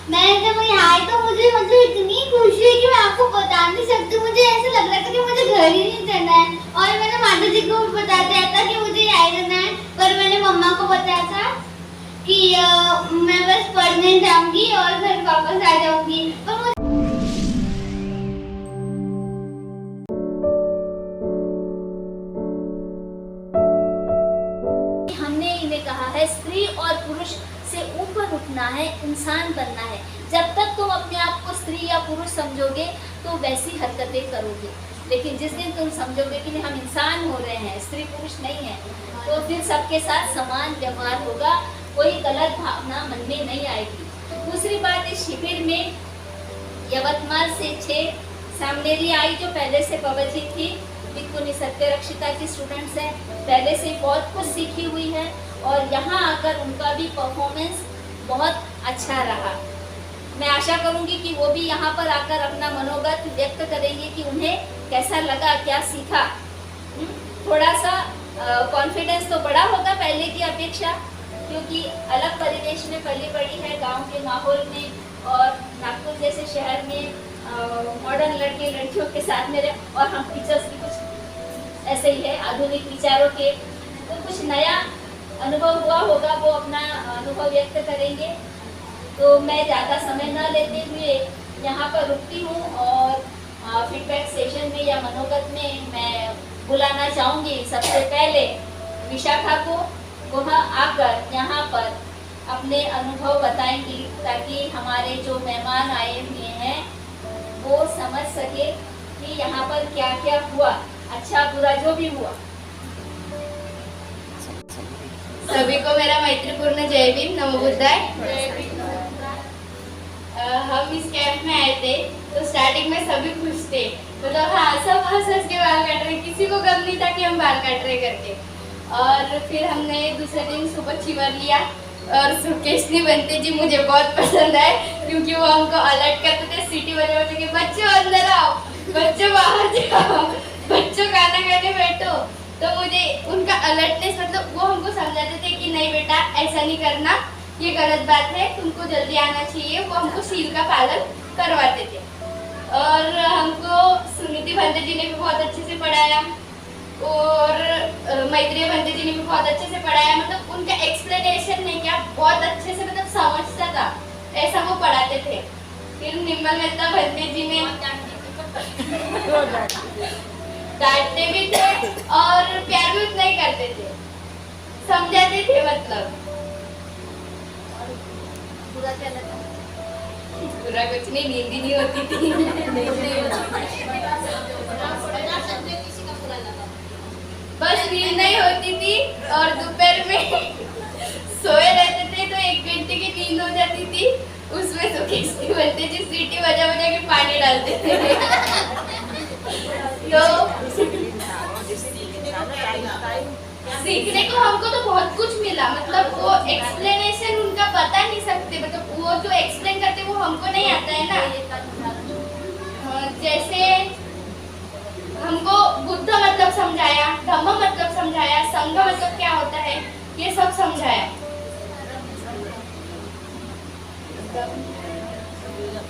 मैं जब यहाँ आई तो मुझे मतलब इतनी खुशी है कि मैं आपको बता नहीं सकती। मुझे ऐसा लग रहा था कि मुझे घर ही नहीं जाना है। और मैंने माता जी को बता दिया था कि मुझे यहाँ रहना है, पर मैंने मम्मा को बताया था कि मैं बस पढ़ने जाऊंगी और फिर वापस आ जाऊंगी। पर मुझे हमने इन्हें कहा है स्त्री और पुरुष से ऊपर उठना है, इंसान बनना है। जब तक तुम अपने आप को स्त्री या पुरुष समझोगे तो वैसी हरकतें करोगे, लेकिन जिस दिन तुम समझोगे कि हम इंसान हो रहे हैं, स्त्री पुरुष नहीं है, तो फिर सबके साथ समान व्यवहार होगा, कोई गलत भावना मन में नहीं आएगी। दूसरी बात, इस शिविर में यवतमाल से 6 सामनेरी आई जो पहले से पवजी थी, भिक्खुनी सत्य रक्षिता की स्टूडेंट्स हैं, पहले से बहुत कुछ सीखी हुई है और यहाँ आकर उनका भी परफॉर्मेंस बहुत अच्छा रहा। मैं आशा करूंगी कि वो भी यहाँ पर आकर अपना मनोगत व्यक्त करेंगे कि उन्हें कैसा लगा, क्या सीखा। थोड़ा सा कॉन्फिडेंस तो बड़ा होगा पहले की अपेक्षा, क्योंकि अलग परिवेश में पली बड़ी है, गांव के माहौल में, और नागपुर जैसे शहर में मॉडर्न लड़के लड़कियों के साथ में रहे, और हम टीचर्स भी कुछ ऐसे ही है आधुनिक विचारों के, तो कुछ नया अनुभव हुआ होगा, वो अपना अनुभव व्यक्त करेंगे। तो मैं ज़्यादा समय न लेते हुए यहाँ पर रुकती हूँ और फीडबैक सेशन में या मनोगत में मैं बुलाना चाहूँगी सबसे पहले विशाखा को। वह आकर यहाँ पर अपने अनुभव बताएंगी ताकि हमारे जो मेहमान आए हुए हैं वो समझ सके कि यहाँ पर क्या क्या हुआ, अच्छा बुरा जो भी हुआ। सभी को मेरा मैत्रीपूर्ण जय भीम, नमो बुद्धाय। हम इस कैंप में आए थे तो स्टार्टिंग में सभी खुश थे, मतलब हाँ सब हंस के बाल काट रहे, किसी को गम नहीं था कि हम बाल काट रहे करके। और फिर हमने दूसरे दिन सुबह चिवर लिया और सुकेशनी बनते जी मुझे बहुत पसंद है, क्योंकि वो हमको अलर्ट करते थे सीटी बजे बजे के, बच्चों अंदर आओ, बच्चों बाहर जाओ, बच्चों खाना खाने बैठो। तो मुझे उनका अलर्टनेस, मतलब वो हमको समझाते थे कि नहीं बेटा ऐसा नहीं करना, ये गलत बात है, तुमको जल्दी आना चाहिए। वो हमको सील का पालन करवाते थे। और हमको सुनीति भंते जी ने भी बहुत अच्छे से पढ़ाया और मैत्रेय भंते जी ने भी बहुत अच्छे से पढ़ाया, मतलब उनका एक्सप्लेनेशन नहीं क्या बहुत अच्छे से मतलब समझता था, ऐसा वो पढ़ाते थे। फिर निर्मल मेहता भंते जी ने डांटते भी थे और प्यार भी उतना ही करते थे, समझाते थे मतलब। पूरा कुछ नहीं, नींद ही नहीं होती थी। बस नींद नहीं होती थी और दोपहर में सोए रहते थे तो 1 घंटे की नींद हो जाती थी, उसमें तो किसकी बोलते जी सीटी बजा बजा के पानी डालते थे। तो सीखने को हमको तो बहुत कुछ मिला, मतलब वो एक्सप्लेनेशन उनका बता नहीं सकते, मतलब वो जो एक्सप्लेन करते वो हमको नहीं आता है ना। जैसे हमको बुद्ध मतलब समझाया, धम्म मतलब समझाया, संघ मतलब क्या होता है ये सब समझाया।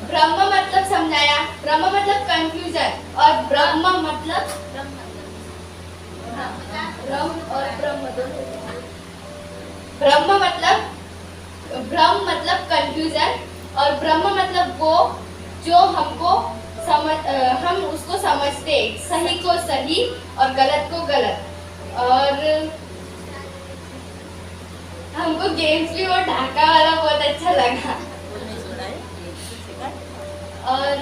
ब्रह्म मतलब समझाया, ब्रह्म मतलब कंफ्यूजन, और ब्रह्म मतलब ब्रह्म मतलब कंफ्यूजन, और ब्रह्म मतलब वो जो हमको हम उसको समझते, सही को सही और गलत को गलत। और हमको गेम्स भी वो ढाका वाला बहुत अच्छा लगा। और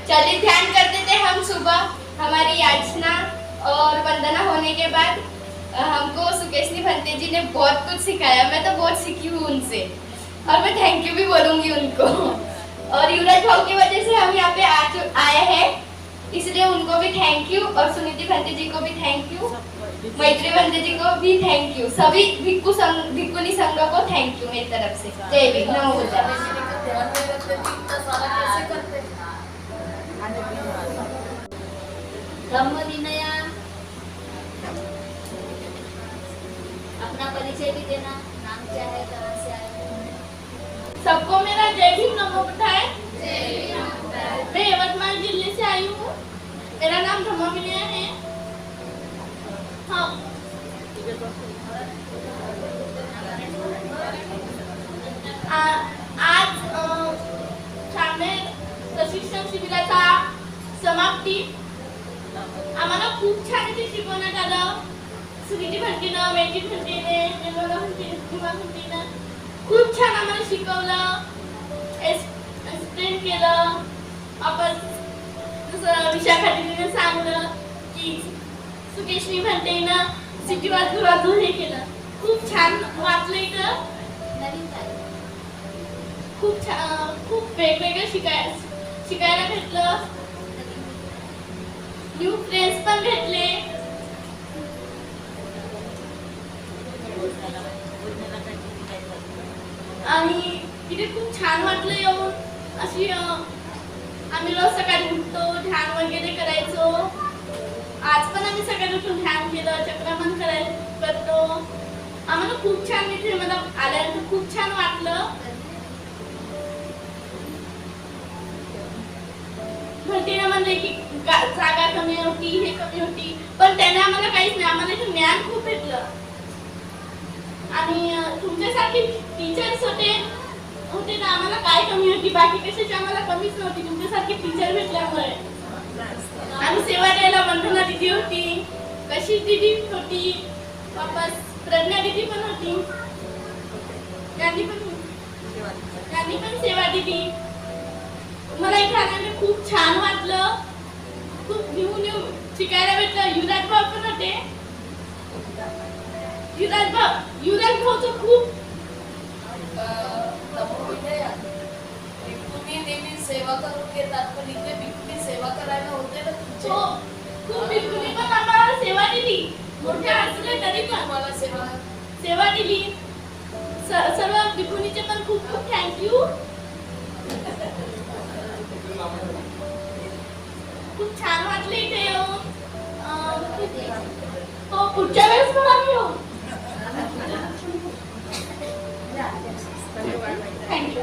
चलिए ध्यान करते थे हम सुबह, हमारी याचना और वंदना होने के बाद हमको सुकेशनी भंते जी ने बहुत कुछ सिखाया। मैं तो बहुत सीखी हूँ उनसे और मैं थैंक यू भी बोलूँगी उनको। और युवराज भाव की वजह से हम यहाँ पे आए हैं, इसलिए उनको भी थैंक यू, और सुनीति भंते जी को भी थैंक यू, मैत्री भंते जी को भी थैंक यू, सभी भिक्खुनी संघ को थैंक यू मेरी तरफ से। जय भीम, नमो बुद्धाय। धम्म विनया, अपना परिचय भी देना, नाम क्या है, कहाँ से आए हो? सबको मैं मेरा जय भीम नमो बताए। मैं यवतमाल जिले से आई हूँ। मेरा नाम ब्रह्मा विनय है। हाँ, आज शाळेत प्रशिक्षण शिबिराचा समाप्ती आम्हाला खूप छान इथे शिकवण्यात आलं. सुनीती भंटीनं, वेटी भंटीने, निर्मला भंटीने, भीमा भंटीनं खूप छान आम्हाला शिकवलं, एक्सप्लेन केलं. आपण जसं विशाखा दीदीने सांगलं की सुकेशनी भंटेनं सिटी वाजून हे केलं. खूप छान वाटलं इथं. खूप वेगवेगळं शिकायला भेटलं. न्यू फ्रेंड्स पण भेटले. आणि तिथे खूप छान वाटलं येऊन. अशी आम्ही रोज सकाळी उठतो, ध्यान वगैरे करायचो. आज पण आम्ही सकाळी उठून ध्यान केलं, चक्रमन करतो. आम्हाला खूप छान इथे मला आल्यानंतर खूप छान वाटलं. भरतीने म्हणले की जागा कमी होती, हे कमी होती, पण त्याने आम्हाला काहीच नाही. आम्हाला इथे ज्ञान खूप भेटलं. आणि तुमच्यासारखे टीचर्स होते ना, आम्हाला काय कमी होती, बाकी कशाची आम्हाला कमीच नव्हती. तुमच्यासारखे टीचर भेटल्यामुळे. आणि सेवा द्यायला वंदना दीदी होती, कशी दीदी होती, वापस प्रज्ञा दीदी पण होती. त्यांनी पण सेवा दिली. मला इथे आल्याने खूप छान वाटलं. खूप न्यू शिकायला भेटलं. युवराज भाऊ पण होते. युवराज भाऊचं खूप तुम्ही नेहमी सेवा करून घेतात, पण इथे बिलकुल सेवा करायला होते ना तुमची. हो, खूप बिलकुल पण आम्हाला सेवा दिली. मोठ्या असले तरी पण तुम्हाला सेवा दिली. सर्व बिकुनीचे पण खूप खूप थँक्यू. खूप छान वाटले इथे येऊन. हो, पुढच्या वेळेस पण आम्ही येऊ. थँक्यू.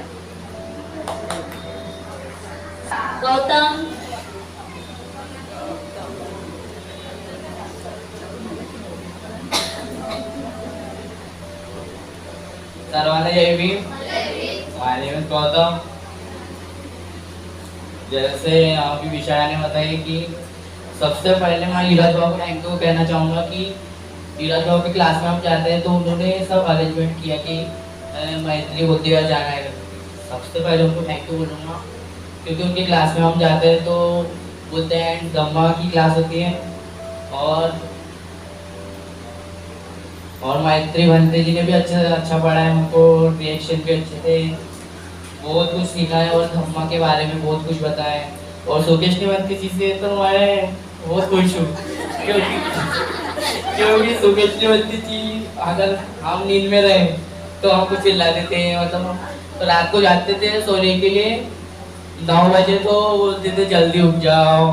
गौतम, सर्वांना जय Bhim. My name is Gautam. जैसे अभी विशाखा ने बताया कि सबसे पहले मैं हीराज बाबू को थैंक यू कहना चाहूँगा कि हीराज बाबू की क्लास में हम जाते हैं तो उन्होंने सब अरेंजमेंट किया कि मैत्री होती हुआ जाना है. सबसे पहले उनको थैंक यू बोलूँगा क्योंकि उनकी क्लास में हम जाते हैं तो बोलते हैं गम्मा की क्लास होती है और मैत्री भंते जी ने भी अच्छा पढ़ा है. हमको रिएक्शन भी अच्छे थे. बहुत कुछ सीखा है और धम्मा के बारे में बहुत कुछ बताया है. और सुकेश निवंती जी से तो मैं बहुत खुश हूँ क्योंकि सुकेश निवंती जी अगर हम नींद में रहे तो हमको चिल्लाते थे. मतलब तो रात को जाते थे सोने के लिए 9 बजे तो बोलते थे जल्दी उठ जाओ,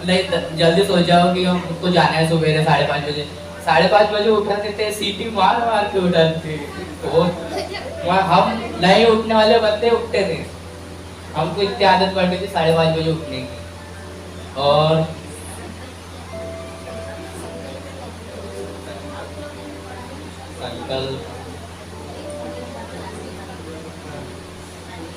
नहीं जल्दी सो जाओ कि हमको जाना है सुबह 5:30 बजे. 5:30 बजे उठाते थे, सीटी मार मार के उठाते थे. हम नहीं उठने वाले बच्चे उठते थे. हमको इतनी आदत पड़ गई थी 5:30 बजे उठने की.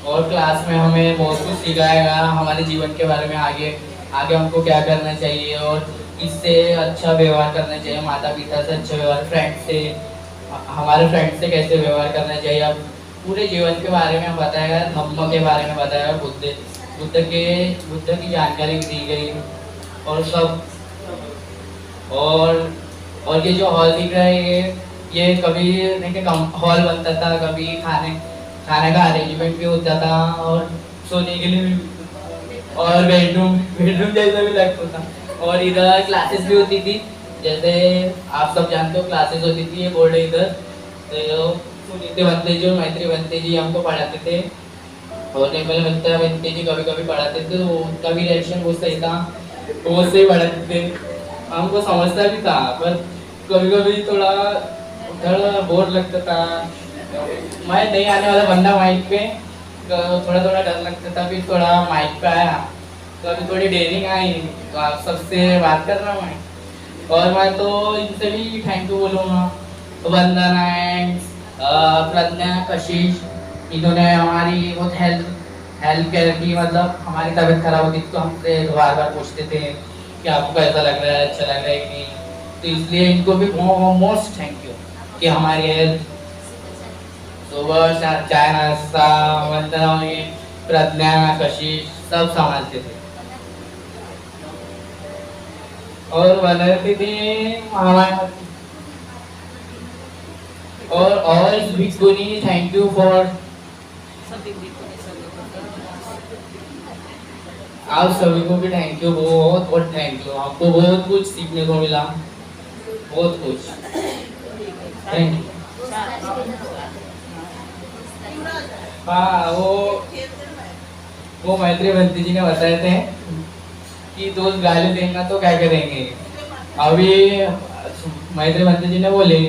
और क्लास में हमें बहुत कुछ सिखाया गया हमारे जीवन के बारे में. आगे हमको क्या करना चाहिए और इससे अच्छा व्यवहार करना चाहिए. माता पिता से अच्छा व्यवहार, फ्रेंड से, हमारे फ्रेंड से कैसे व्यवहार करना चाहिए. अब पूरे जीवन के बारे में बताया गया. धम्म के बारे में बताया गया. बुद्ध की जानकारी दी गई और सब. और ये जो हॉल दिख रहा है ये कभी देखिए हॉल बनता था, कभी खाने का अरेंजमेंट भी होता था और सोने के लिए भी, और बेडरूम जैसा भी लगता था. और इधर क्लासेस भी होती थी. जैसे आप सब जानते हो क्लासेस होती थी. ये बोर्ड है इधर. तो सुनीति भंते जी और मैत्री भंते जी हमको पढ़ाते थे और निर्मल भंते जी कभी कभी पढ़ाते थे. तो उनका भी रिएक्शन बहुत सही था. वो सही पढ़ाते थे. हमको समझता भी था पर कभी कभी थोड़ा बोर लगता था. मैं नहीं आने वाला बंदा माइक पे थोड़ा थोड़ा डर लगता था, फिर थोड़ा माइक पे आया तो अभी थोड़ी डेयरिंग आई, तो आप सबसे बात कर रहा हूँ मैं। और मैं तो इनसे भी थैंक यू बोलूँगा, वंदना एंड प्रज्ञा, कशिश, इन्होंने हमारी बहुत हेल्प केयर की। मतलब हमारी तबीयत खराब होती थी तो हमसे बार बार पूछते थे कि आपको कैसा लग रहा है, अच्छा लग रहा है कि नहीं। तो इसलिए इनको भी मोस्ट थैंक यू कि हमारी हेल्थ सुबह चाय नाश्ता वंदना हुई, प्रज्ञा, कशिश सब संभालते थे। और बनाती थी हमारे और भिक्कुनी, थैंक यू फॉर, आप सभी को भी थैंक यू, बहुत बहुत थैंक यू। आपको बहुत कुछ सीखने को मिला, बहुत कुछ, थैंक यू। हाँ, वो मैत्री बंती जी ने बताए थे कि दोस्त गाली देंगे तो क्या करेंगे। अभी मैत्री बंती जी ने बोले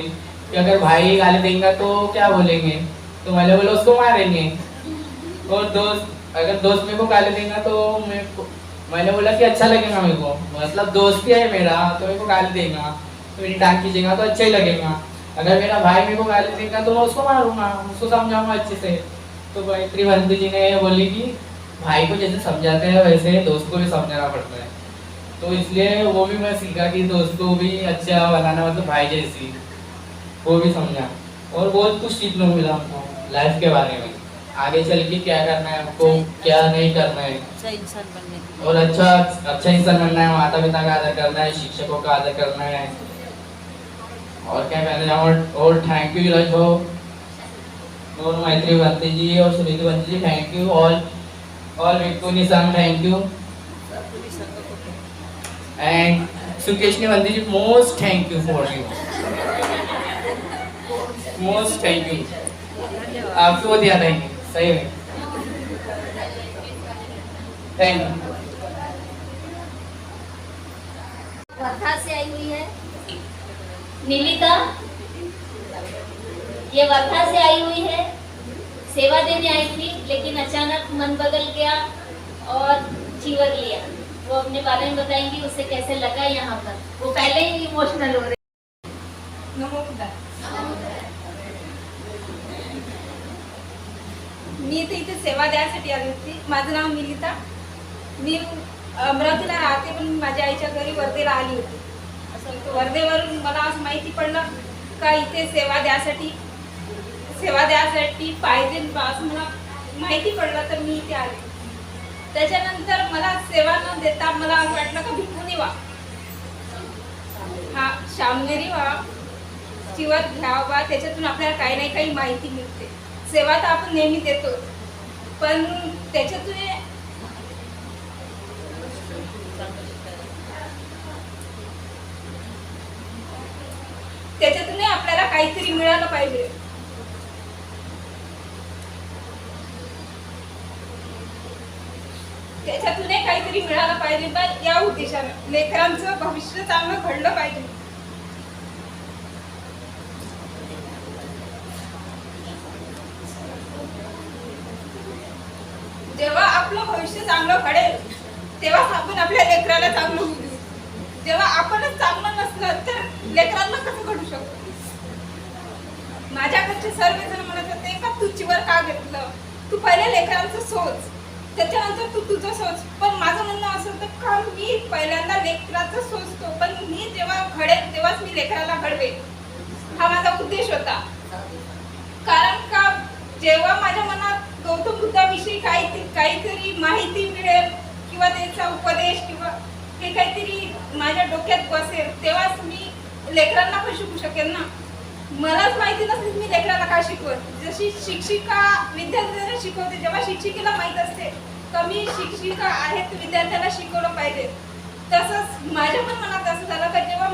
कि अगर भाई गाली देंगे तो क्या बोलेंगे, तो मैंने बोला उसको मारेंगे। और अगर दोस्त मेरे को गाली देगा तो मैंने बोला कि अच्छा लगेगा मेरे को, मतलब दोस्त ही है मेरा तो मेरे को गाली देगा तो मेरी टांग खींचेगा तो अच्छा ही लगेगा। अगर मेरा भाई मेरे को गाली देगा तो मैं उसको मारूंगा, उसको समझाऊंगा अच्छे से। तो मैत्री बंती जी ने बोली कि भाई को जैसे समझाते हैं वैसे दोस्त को भी समझाना पड़ता है। तो इसलिए वो भी मैं सीखा कि दोस्त को भी अच्छा बनाना, मतलब भाई जैसी, वो भी समझा। और बहुत कुछ सीखने को मिला हमको लाइफ के बारे में, आगे चल के क्या करना है हमको, क्या नहीं करना है, अच्छा इंसान बनने के लिए। और अच्छा इंसान बनना है, माता पिता का आदर करना है, शिक्षकों का आदर करना है। और क्या कहना चाहूँ, और थैंक यू रज हो, और मैत्री बंती जी और सुनीति बंती जी, थैंक यू। और विक्टोनी संग thank you, and Sukeshani Bhante ji most thank you for you, most thank you, आपको बहुत याद आएंगे सही में, थैंक यू। वर्धा से आई हुई है नीलिता, ये वर्धा से आई हुई है, सेवा देने आई थी लेकिन अचानक मन बदल गया और चीवर लिया। वो अपने बारे में बताएंगी उसे कैसे लगा यहाँ पर, वो पहले ही इमोशनल हो रही। मी इथे सेवा द्यायसाठी आली होती। माझं नाव मिलिता, मी अमरावतीला राहते पण माझ्या आईच्या घरी वर्धेला आली होती। असं वर्धेवरून मला असं माहिती पडलं का इथे सेवा द्यायसाठी पाहिजे असं मला माहिती पडलं, तर मी इथे आले। त्याच्यानंतर मला सेवा न देता मला असं वाटलं का भिक्खुनी व्हा, हा शामनेरी व्हा, चिवर घ्यावा, त्याच्यातून आपल्याला काही नाही काही माहिती मिळते। सेवा तर आपण नेहमी देतो पण त्याच्यातून आपल्याला काहीतरी मिळालं पाहिजे। त्याच्यातून काहीतरी मिळालं पाहिजे, पण या उद्देशाने लेकरांचं भविष्य चांगलं घडलं पाहिजे। जेव्हा आपलं भविष्य चांगलं घडेल तेव्हाच आपण आपल्या लेकराला चांगलं होऊ देऊ। जेव्हा आपणच चांगलं नसलं तर लेकरांना कसं घडू शकतो। माझ्याकडचे सर्वजण म्हणत होते का तू चिवर का घेतलं, तू पहिले लेकरांचं सोच, त्याच्यानंतर तू तुझं सोच। पण माझं म्हणणं असं होतं का मी पहिल्यांदा लेकराचं सोचतो, पण मी जेव्हा घडेल तेव्हाच मी लेकराला घडवेल, हा माझा उद्देश होता। कारण का जेव्हा माझ्या मनात गौतम बुद्धाविषयी काहीतरी माहिती मिळेल किंवा त्याचा उपदेश किंवा हे काहीतरी माझ्या डोक्यात बसेल तेव्हाच मी लेकरांना पण शिकू शकेल ना। मलाच माहिती नसली मी लेकराला काय शिकवत, जशी शिक्षिका विद्यार्थ्यांना शिकवते, जेव्हा शिक्षिकेला माहित असते का मी शिक्षिका आहे तर विद्यार्थ्याला शिकवलं पाहिजे, तसंच माझ्या पण मनात असं झालं का जेव्हा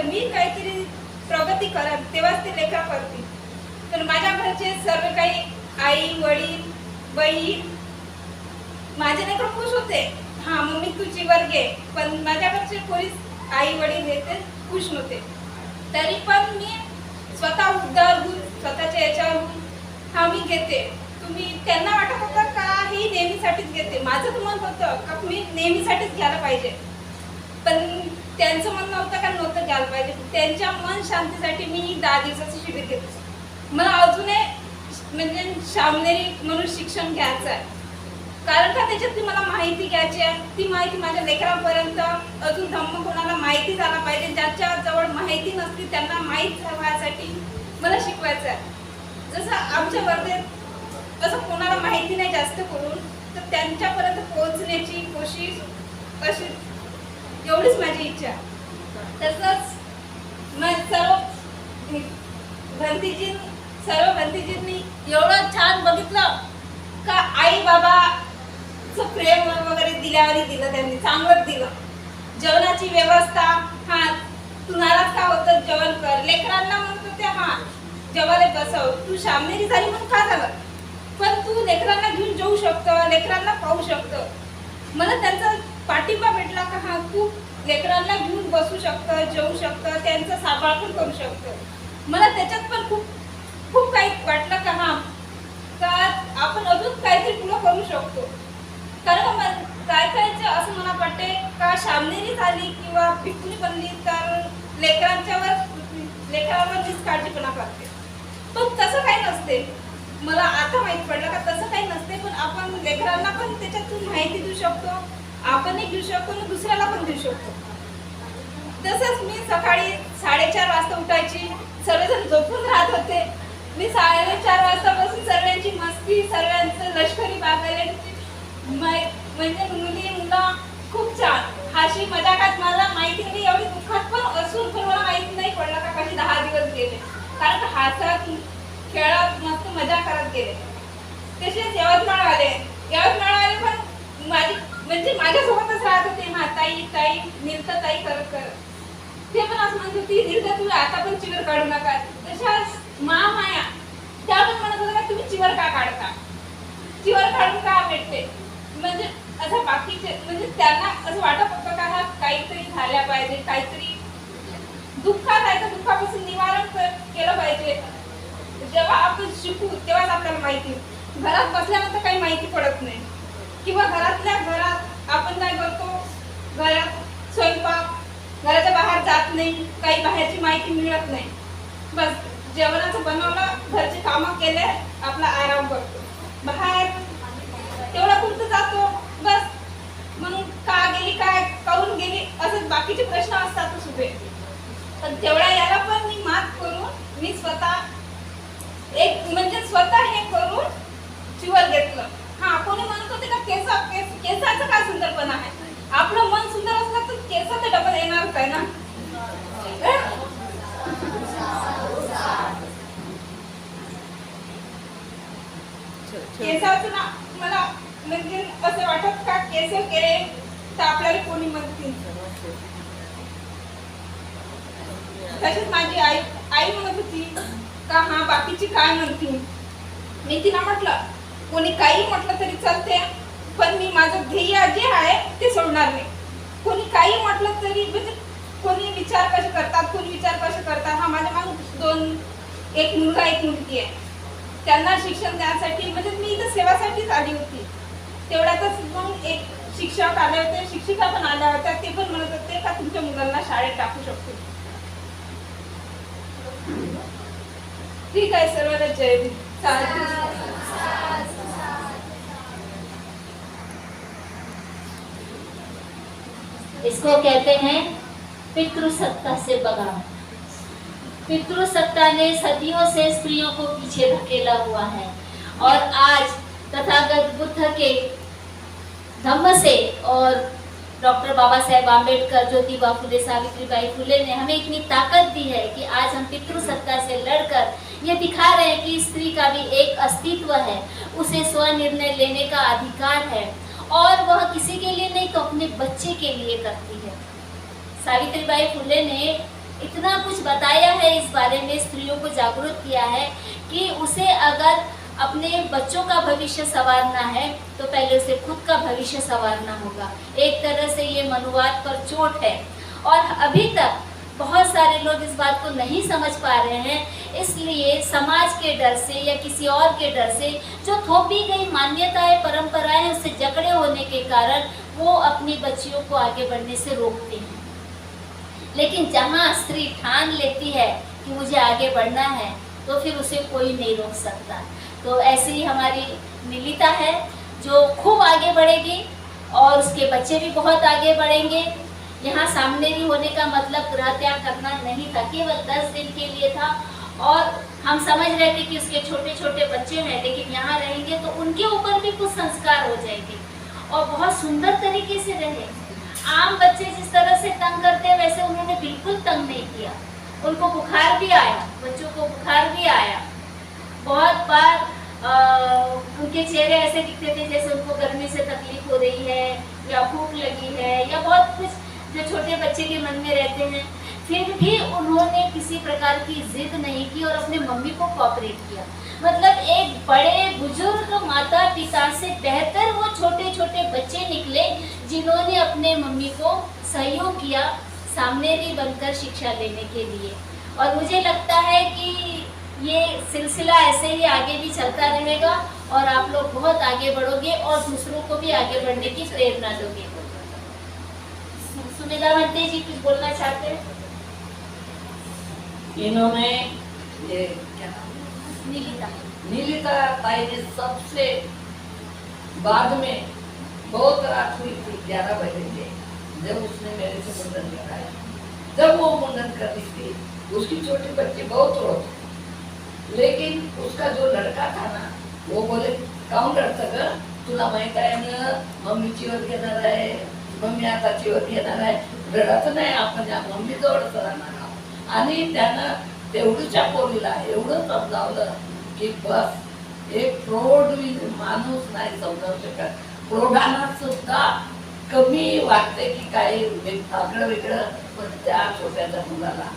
मी काहीतरी प्रगती करत तेव्हाच ते लेकरं करतील। तर माझ्या घरचे सर्व काही आई वडील बहीण माझे लेकरं खुश होते, हा मम्मी तू चिवर घे, पण माझ्या घरचे कोणीच आई वडील हे ते खुश नव्हते। तरी पण मी स्वतः उद्धार होऊन स्वतःच्या याच्यावर हा मी घेते, तुम्ही त्यांना वाटत होतं का ही नेहमीसाठीच घेते, माझं तर मन होतं का मी नेहमीसाठीच घ्यायला पाहिजे, पण त्यांचं म्हणणं होतं का नव्हतं घ्यायला पाहिजे. त्यांच्या मन शांतीसाठी मी 10 दिवसाचं शिबिर घेतलं. मला अजूनही म्हणजे शामनेरी म्हणून शिक्षण घ्यायचं आहे, कारण का त्याच्यातली मला माहिती घ्यायची आहे. ती माहिती माझ्या लेकरांपर्यंत अजून धम्म कोणाला माहिती झाला पाहिजे, ज्याच्या जवळ माहिती नसती त्यांना माहीत व्हायसाठी मला शिकवायचं आहे. जसं आमच्या वर्धेत असं कोणाला माहिती नाही जास्त करून, तर त्यांच्यापर्यंत पोहोचण्याची कोशिश अशी एवढीच माझी इच्छा. तसंच मग सर्व भंतीजींनी एवढं छान बघितलं का आई बाबाचं प्रेम वगैरे दिलं, त्यांनी चांगलंच दिलं. जेवणाची व्यवस्था, हा तू नाराज का होतं, जेवण कर. लेकरांना म्हणतो ते हा जेवायला बसव, तू शामनेरी झाली म्हणून का झालं, पण तू लेकरांना घेऊन जेवू शकतो, लेकरांना पाहू शकतो. मला त्यांचा पाठिंबा भेटला का हा तू लेकरांना घेऊन बसू शकतं, जेवू शकतं, त्यांचं सांभाळ पण करू शकतं. मला त्याच्यात पण खूप काही वाटलं का हा का आपण अजून काहीतरी पुढं करू शकतो. कारण काय असं मला वाटते का शामनेरी झाली किंवा भिकुनी बनली तर लेकरांवर निष्काळजीपणा करते, पण तसं काही नसते. मला आता माहित पडलं का तसं काही नसते, पण आपण लेकरांना पण त्याच्यातून माहिती देऊ शकतो, आपणही घेऊ शकतो आणि दुसऱ्याला पण देऊ शकतो. तसंच मी सकाळी 4:30 वाजता उठायची, सर्वजण झोपून राहत होते. मी 4:30 वाजतापासून सर्वांची मस्ती, सर्वांचं लष्करी बागड्यांची म्हणजे मुलं खूप छान हाशी मजाकात. मला माहिती नाही एवढी दुःखात पण असून पण मला माहिती नाही पडलं का कशी 10 दिवस गेले, कारण का हसत खेळत मस्त मजा करत गेले. तसेच यवतमाळ आले पण माझ्यासोबतच राहत होते. ताई नीलताई करत ते पण असं म्हणत होती, नीलता तू आता पण चिवर काढू नका. तशाच माया त्या पण म्हणत होत्या तुम्ही चिवर का काढता, चिवर काढून का भेटते. म्हणजे असं बाकीचे म्हणजे त्यांना असं वाटत होतं का हा काहीतरी झाल्या पाहिजे, काहीतरी दुःखात आहे तर दुःखापासून निवारण केलं पाहिजे. जेव्हा आपण शिकू तेव्हाच आपल्याला माहिती, घरात बसल्यानंतर काही माहिती पडत नाही, किंवा घरात आपण काय करतो, घरात स्वयंपाक, घराच्या बाहेर जात नाही, काही बाहेरची माहिती मिळत नाही. बस जेवणाचं बनवलं, घरचे कामं केले, आपला आराम करतो, बाहेर तेवढा पुरतं जातो बस. म्हणून का गेली, काय करून गेली, असं बाकीचे प्रश्न असतातच उभे. पण तेवढा याला पण मी मात करून मी स्वतः हे करून चिवर घेतलं. हा कोणी म्हणत होते का केसाचं काय सुंदरपणा आहे, आपलं मन सुंदर असलं तर केस तर डबल येणारच आहे ना. केसाचं ना मला म्हणजे असं वाटत का केस केले तर आपल्याला कोणी म्हणतील. तशीच माझी आई म्हणत होती का हा बाकीची काय म्हणतील. मी तिला म्हटलं कोणी काही म्हटलं तरी चालते, पण मी माझं ध्येय जे आहे ते सोडणार नाही. कोणी काही म्हटलं तरी म्हणजे कोणी विचार कसे करतात. हा माझ्या मागे एक मुलगा एक मुलगी आहे, त्यांना शिक्षण देण्यासाठी म्हणजे मी इथं सेवासाठीच आली होती. तेवढ्यातच मग एक शिक्षक आले होते, शिक्षिका पण आल्या होत्या. ते पण म्हणत होते का तुमच्या मुलांना शाळेत टाकू शकतो. ठीक आहे, सर्वांना जय भीम. इसको कहते हैं पितृसत्ता से बगावत। पितृसत्ता ने सदियों से स्त्रियों को पीछे धकेला हुआ है, और आज तथागत बुद्ध के धम्म से और डॉक्टर बाबा साहेब आम्बेडकर, ज्योतिबा फुले, सावित्रीबाई फुले ने हमें इतनी ताकत दी है कि आज हम पितृसत्ता से लड़कर ये दिखा रहे हैं कि स्त्री का भी एक अस्तित्व है, उसे स्वनिर्णय लेने का अधिकार है, और वह किसी के लिए नहीं तो अपने बच्चे के लिए करती है। सावित्रीबाई फुले ने इतना कुछ बताया है इस बारे में, स्त्रियों को जागरूक किया है कि उसे अगर अपने बच्चों का भविष्य संवारना है तो पहले उसे खुद का भविष्य संवारना होगा। एक तरह से ये मनुवाद पर चोट है, और अभी तक बहुत सारे लोग इस बात को नहीं समझ पा रहे हैं, इसलिए समाज के डर से या किसी और के डर से जो थोपी गई मान्यताएं परंपराएं उससे जकड़े होने के कारण वो अपनी बच्चियों को आगे बढ़ने से रोकते हैं। लेकिन जहाँ स्त्री ठान लेती है कि मुझे आगे बढ़ना है तो फिर उसे कोई नहीं रोक सकता। तो ऐसी ही हमारी निलिता है जो खूब आगे बढ़ेगी और उसके बच्चे भी बहुत आगे बढ़ेंगे। यहाँ सामनेरी होने का मतलब गृह त्याग करना नहीं था, केवल 10 दिन के लिए था और हम समझ रहे थे कि उसके छोटे छोटे बच्चे हैं, लेकिन यहाँ रहेंगे तो उनके ऊपर भी कुछ संस्कार हो जाएंगे और बहुत सुंदर तरीके से रहे। आम बच्चे जिस तरह से तंग करते हैं वैसे उन्होंने बिल्कुल तंग नहीं किया। उनको बुखार भी आया, बच्चों को बुखार भी आया, बहुत बार उनके चेहरे ऐसे दिखते थे जैसे उनको गर्मी से तकलीफ हो रही है या भूख लगी है या बहुत कुछ जो छोटे बच्चे के मन में रहते हैं। फिर भी उन्होंने किसी प्रकार की जिद नहीं की और अपने मम्मी को कोऑपरेट किया। मतलब एक बड़े बुजुर्ग माता पिता से बेहतर वो छोटे छोटे बच्चे निकले जिन्होंने अपने मम्मी को सहयोग किया सामनेरी बनकर शिक्षा लेने के लिए। और मुझे लगता है कि ये सिलसिला ऐसे ही आगे भी चलता रहेगा और आप लोग बहुत आगे बढ़ोगे और दूसरों को भी आगे बढ़ने की प्रेरणा दोगे। सुमेधा भंते जी कुछ बोलना चाहते हैं? इन्होंने ये क्या नाम? नीलिता ताई ने सबसे बाद में बहुत रात हुई थी 11 बजे के जब उसने मेरे से मुंडन कराया। जब वो मुंडन कर रही थी उसकी छोटी बच्ची बहुत रोती, लेकिन उसका जो लड़का था ना वो बोले काऊन रडतं ग, तुला माहित आहे ना मम्मीचीवर घेणार आहे, मम्मी आताचीवर घेणार आहे, रडत नाही आपण या मम्मी जवळच राहणार आहोत. आणि त्यानं तेवढ्याच्या पोरीला एवढं समजावलं की बस एक प्रौढ माणूस नाही समजावू शकत. प्रौढांना सुद्धा कमी वाटते की काही आगळं वेगळं, पण त्या छोट्याच्या मुलाला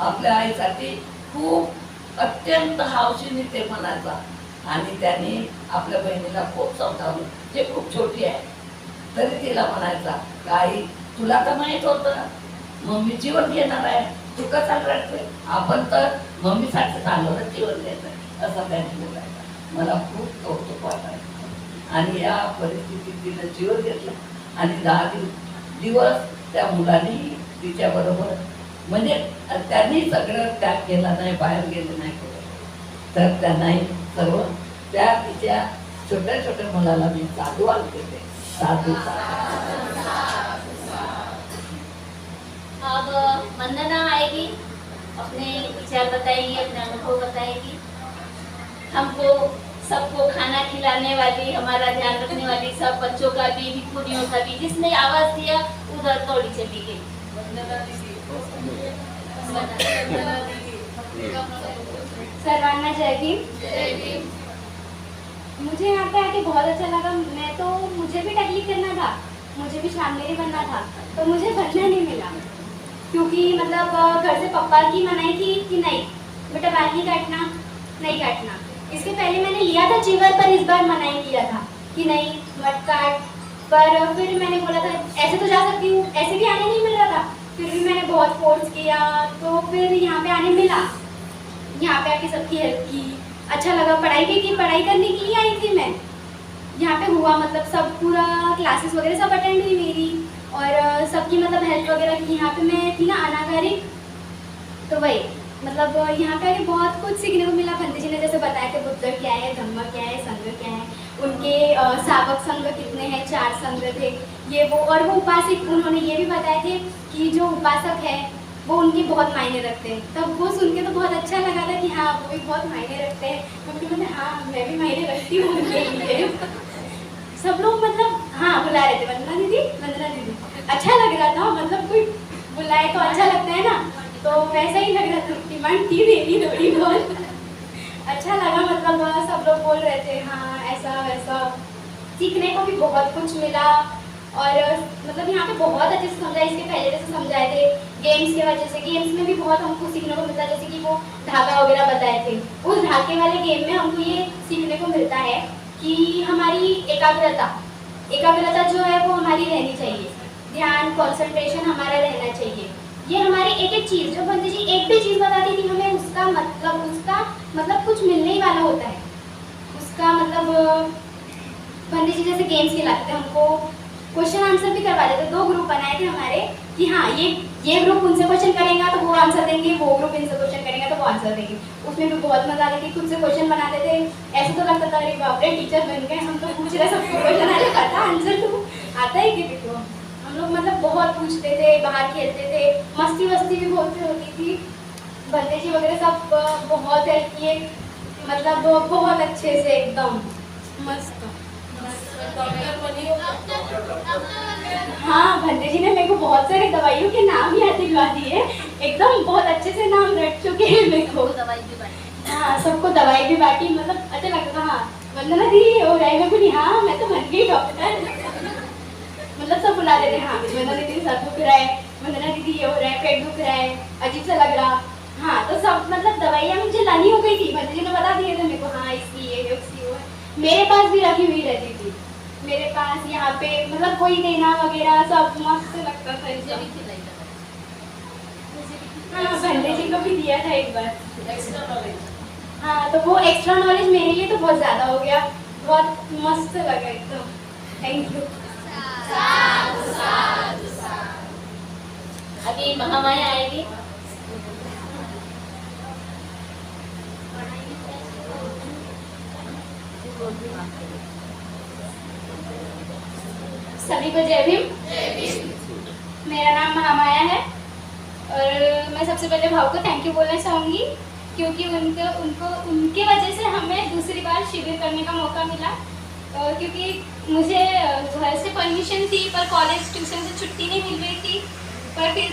आपल्या आईसाठी खूप अत्यंत हौशीने ते म्हणायचा आणि त्याने आपल्या बहिणीला खूप समजावलं. जे खूप छोटी आहे तरी तिला म्हणायचा काही तुला तर माहित होतं मम्मी जीवन घेणार आहे, तू कसा रडतोय, आपण तर मम्मीसाठी चालवलं जीवन घ्यायचं असं त्याने बोलायचा. मला खूप कौतुक वाटायचं आणि या परिस्थितीत तिनं जीवन घेतलं आणि 10 दिवस त्या मुलांनी तिच्या बरोबर म्हणजे त्यांनी सगळं त्याग केला नाही, बाहेर गेले नाही कुठे, तर त्यांनाही सर्व त्या तिच्या छोट्या छोट्या मुलाला मी साधू केले. साधू अब वंदना आएगी, अपने विचार बताएगी, अपने अनुभव बताएगी, हमको सबको खाना खिलाने वाली, हमारा ध्यान रखने वाली, सब बच्चों का भी भिखुनियों का भी, जिसने आवाज दिया उधर दौड़ी चली गई। सर्वांना जय भीम। मुझे यहाँ पे आके बहुत अच्छा लगा। मैं तो मुझे भी टकली करना था, मुझे भी शामलेरी बनना था, तो मुझे बनना नहीं मिला क्योंकि मतलब घर से पापा की मनाई थी कि नहीं बेटा बाल नहीं काटना, नहीं काटना। इसके पहले मैंने लिया था चिवर, पर इस बार मनाई किया था कि नहीं मत काट। पर फिर मैंने बोला था ऐसे तो जा सकती हूँ, ऐसे भी आने नहीं मिल रहा था, फिर भी मैंने बहुत फोर्स किया तो फिर यहाँ पे आने मिला। यहाँ पे आके सबकी हेल्प की, अच्छा लगा। पढ़ाई भी की, पढ़ाई करने के लिए आई थी मैं। यहाँ पे हुआ मतलब सब पूरा क्लासेस वगैरह सब अटेंड हुई मेरी और सबकी मतलब हेल्प वगैरह की। यहाँ पे मैं थी ना अनाकारी, तो वही मतलब यहाँ पे आके बहुत कुछ सीखने को मिला। भंते जी ने जैसे बताया कि बुद्ध क्या है, धम्म क्या है, संघ क्या है, उनके सावक संघ कितने हैं, 4 संघ थे ये वो। और वो उपासक उन्होंने ये भी बताए थे कि जो उपासक है वो उनके बहुत मायने रखते हैं। तब वो सुन के तो बहुत अच्छा लगा था कि हाँ वो भी बहुत मायने रखते हैं। क्योंकि मैंने हाँ मैं भी मायने रखती हूँ उनके लिए। सब लोग मतलब हाँ बुला रहे थे, वंदना दीदी वंदना दीदी, अच्छा लग रहा था। मतलब कोई बुलाए तो अच्छा लगता है ना, तो वैसा ही लग रहा था। डिमांड थी मेरी थोड़ी बहुत, अच्छा लगा। मतलब सब लोग बोल रहे थे हाँ ऐसा वैसा, सीखने को भी बहुत कुछ मिला। और मतलब यहाँ पे बहुत अच्छे से समझाया, इसके पहले जैसे समझाए थे गेम्स की वजह से। गेम्स में भी बहुत हमको सीखने को मिलता है, जैसे कि वो धागा वगैरह बताए थे। उस धागे वाले गेम में हमको ये सीखने को मिलता है कि हमारी एकाग्रता जो है वो हमारी रहनी चाहिए, ध्यान कंसंट्रेशन हमारा रहना चाहिए। ये हमारी एक एक चीज़, जो पंडित जी एक भी चीज़ बताती थी हमें उसका मतलब कुछ मिलने ही वाला होता है। उसका मतलब पंडित जी जैसे गेम्स खिलाते थे हमको, क्वेश्चन आंसर भी करवा देते। 2 ग्रुप बनाए थे हमारे कि हाँ ये ग्रुप उनसे क्वेश्चन करेगा तो वो आंसर देंगे, वो ग्रुप इनसे क्वेश्चन करेगा तो वो आंसर देंगे। उसमें भी बहुत मजा आता था, खुद से क्वेश्चन बनाते थे। ऐसे तो लगता था अरे बाप रे टीचर बन गए, हम तो पूछ रहे सबको क्वेश्चन आने पता आंसर तो आता है कि देखो। हम लोग मतलब बहुत पूछते थे, बाहर खेलते थे, मस्ती वस्ती भी बहुत होती थी। पंडित जी वगैरह सब बहुत हेल्प किए, मतलब बहुत अच्छे से एकदम मस्त। डॉक्टर बनी हो? हाँ, भंडे जी ने मेरे को बहुत सारे दवाइयों के नाम याद दिलवा दिए, एकदम बहुत अच्छे से नाम रट चुके हैं मेरे को। दवाई भी बांटी। हाँ, सबको दवाई भी बांटी, मतलब अच्छा लगता था। हाँ, वंदना दीदी ये हो रहा है, मेरे को नहीं, हाँ मैं तो बन गई डॉक्टर। मतलब सब बुला देते, हाँ वंदना दीदी सर दुख रहा है, वंदना दीदी ये हो रहा है, पेट दुख रहा है, अजीब सा लग रहा। हाँ, तो सब मतलब दवाइयाँ मुझे लानी हो गई थी, भंडे जी ने बता दिए थे मेरे को, हाँ इसकी ये है उसकी वो है। मेरे पास भी रखी हुई रहती थी, मेरे पास यहाँ पे मतलब कोई देना वगैरह सब मस्त लगता था। मुझे भी खिलाई दवाई। हाँ, भंडे जी को भी दिया था एक बार। Extra knowledge. हाँ, तो वो एक्स्ट्रा नॉलेज मेरे लिए तो बहुत ज़्यादा हो गया, बहुत मस्त लगा एकदम। Thank you. अभी महामाया आएगी। सभी को जय भीम। मेरा नाम महामाया है और मैं सबसे पहले भाव को थैंक यू बोलना चाहूँगी, क्योंकि उनके वजह से हमें दूसरी बार शिविर करने का मौका मिला। क्योंकि मुझे घर से परमिशन थी पर कॉलेज ट्यूशन से छुट्टी नहीं मिल रही थी, पर फिर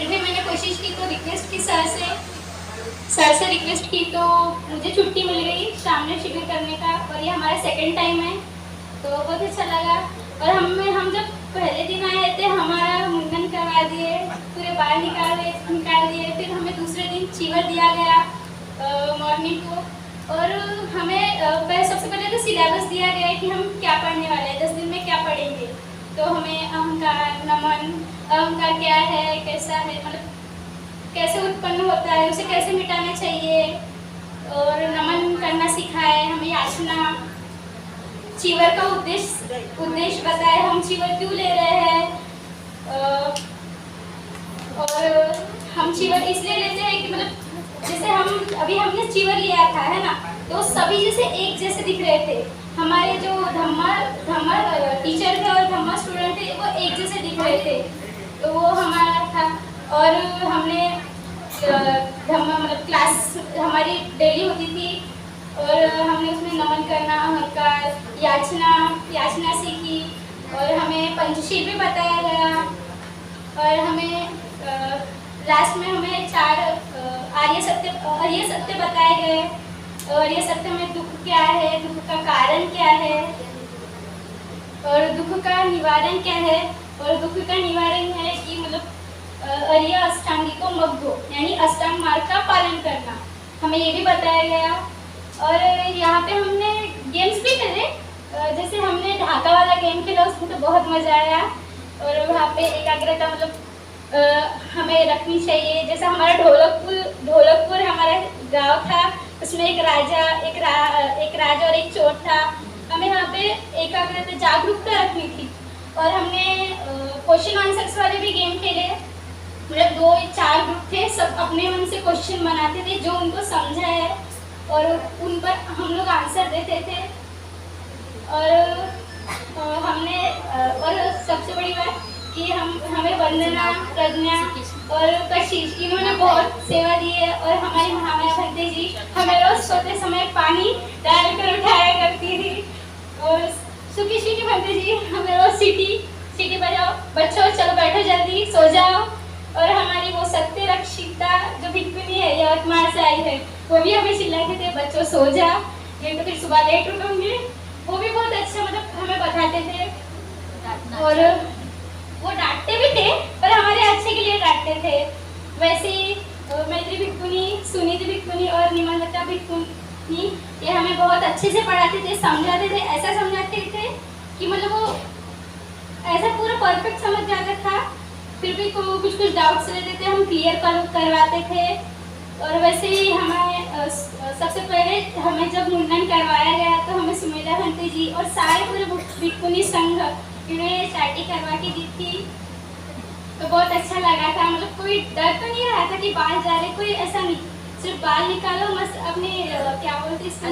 भी मैंने कोशिश की, तो रिक्वेस्ट की सर से रिक्वेस्ट की तो मुझे छुट्टी मिल गई सामने शिविर करने का। और ये हमारा 2nd टाइम है, तो बहुत अच्छा लगा। और हम जब पहले दिन आए थे हमारा मुंडन करवा दिए, पूरे बाल निकाल दिए। फिर हमें दूसरे दिन चीवर दिया गया मॉर्निंग को, और हमें सबसे पहले तो सिलेबस दिया गया कि हम क्या पढ़ने वाले हैं, 10 दिन में क्या पढ़ेंगे। तो हमें अहंकार, नमन, अहंकार क्या है, कैसा है, मतलब कैसे उत्पन्न होता है, उसे कैसे मिटाना चाहिए, और नमन करना सिखाए हमें, याचना, चीवर का उद्देश्य बताए, हम चीवर क्यों ले रहे हैं। और हम चीवर इसलिए लेते हैं कि मतलब जैसे हमने चीवर लिया था, है ना, तो सभी जैसे एक जैसे दिख रहे थे। हमारे जो धम्मा टीचर थे और धम्मा स्टूडेंट थे वो एक जैसे दिख रहे थे, तो वो हमारा था। और हमने धम्मा मतलब क्लास हमारी डेली होती थी, और हमने उसमें नमन करना, अहंकार, याचना सीखी, और हमें पंचशील भी बताया गया। और हमें लास्ट में हमें 4 आर्य सत्य बताए गए। और ये सत्य में दुख क्या है, दुख का कारण क्या है, और दुख का निवारण क्या है। और दुख का निवारण है कि मतलब आर्य अष्टांगिको मग्गो, यानी अष्टांग मार्ग का पालन करना, हमें ये भी बताया गया। और यहाँ पे हमने गेम्स भी खेले, जैसे हमने ढाका वाला गेम खेला, उसमें तो बहुत मज़ा आया। और वहाँ पे एकाग्रता मतलब हमें रखनी चाहिए। जैसे हमारा ढोलकपुर हमारा गांव था, उसमें एक राजा और एक चोर था। हमें यहाँ पे एकाग्रता, जागरूकता रखनी थी। और हमने क्वेश्चन आंसर्स वाले भी गेम खेले, मतलब 2-4 ग्रुप थे, सब अपने मन से क्वेश्चन बनाते थे जो उनको समझा है, और उन पर हम लोग आंसर देते थे। और और सबसे बड़ी बात कि हमें वंदना, प्रज्ञा और कशिश, इन्होंने बहुत सेवा दी है। और हमारी महामाया भंते जी हमें रोज सोते समय पानी डाल कर उठाया करती थी। और सुखी भंते जी हमें रोज सीटी बजाओ, बच्चों चलो बैठो जल्दी सो जाओ। और हमारी वो सत्य रक्षिता जो भिक्खुनी है, यवतमाल से आई है, वो भी हमें चिल्लाते थे बच्चों सो जा, ये तो फिर सुबह लेट उठोगे। वो भी बहुत अच्छा मतलब हमें बताते थे, और वो डांटते भी थे पर हमारे अच्छे के लिए डांटते थे। वैसे ही मैत्री भिक्खुनी, सुनीति भिक्खुनी और निमलता भिक्खुनी, ये हमें बहुत अच्छे से पढ़ाते थे, समझाते थे। ऐसा समझाते थे कि मतलब वो ऐसा पूरा परफेक्ट समझ जाता था फिर भी कुछ कुछ डाउट्स रहते थे, हम क्लियर करवाते थे। और वैसे ही हमें सबसे पहले हमें जब मुंडन करवाया गया तो हमें सुमेधा भंते जी और सारे पूरे भिक्खुनी संघ इन्होंने चाटी करवा के दी थी, तो बहुत अच्छा लगा था। मतलब कोई डर तो नहीं रहा था कि बाल जा रहे, कोई ऐसा नहीं, सिर्फ बाल निकालो मस्त अपने क्या बोलते इसको,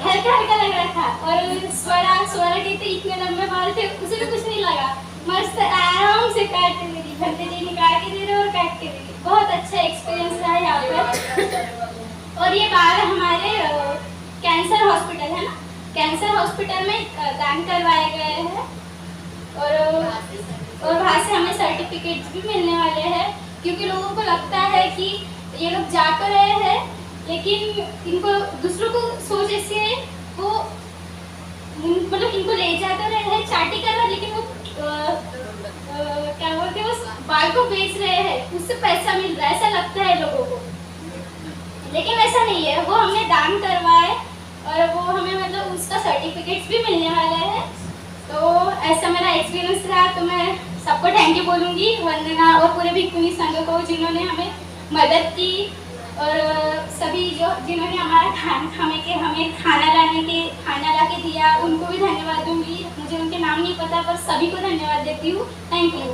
हल्का हल्का लग रहा था। और स्वरा के तो इतने लंबे बाल थे, उसे भी कुछ नहीं लगा, मस्त आराम से काट के दे दी, भंते जी निकाल के दे रहे और काट के दे रहे। बहुत अच्छा एक्सपीरियंस रहा यहाँ पर। और ये बाल हमारे कैंसर हॉस्पिटल है ना, कैंसर हॉस्पिटल में दान करवाए गए हैं और वहाँ से हमें सर्टिफिकेट्स भी मिलने वाले हैं, क्योंकि लोगों को लगता है कि ये लोग जा तो रहे हैं लेकिन इनको दूसरों को सोच ऐसी है, वो मतलब इनको ले जा तो रहे हैं चाटी करवा, लेकिन वो क्या बोलते हैं उस बाल को बेच रहे हैं, उससे पैसा मिल रहा है, ऐसा लगता है लोगों को। लेकिन ऐसा नहीं है, वो हमने दान करवाए और वो हमें मतलब उसका सर्टिफिकेट्स भी मिलने वाला है। तो ऐसा मेरा एक्सपीरियंस रहा, तो मैं सबको थैंक यू बोलूँगी, वंदना और पूरे भिक्खुनी संघ को जिन्होंने हमें मदद की, और सभी जिन्होंने हमें खाना ला के दिया, उनको भी धन्यवाद दूंगी। मुझे उनके नाम नहीं पता पर सभी को धन्यवाद देती हूँ। Thank you.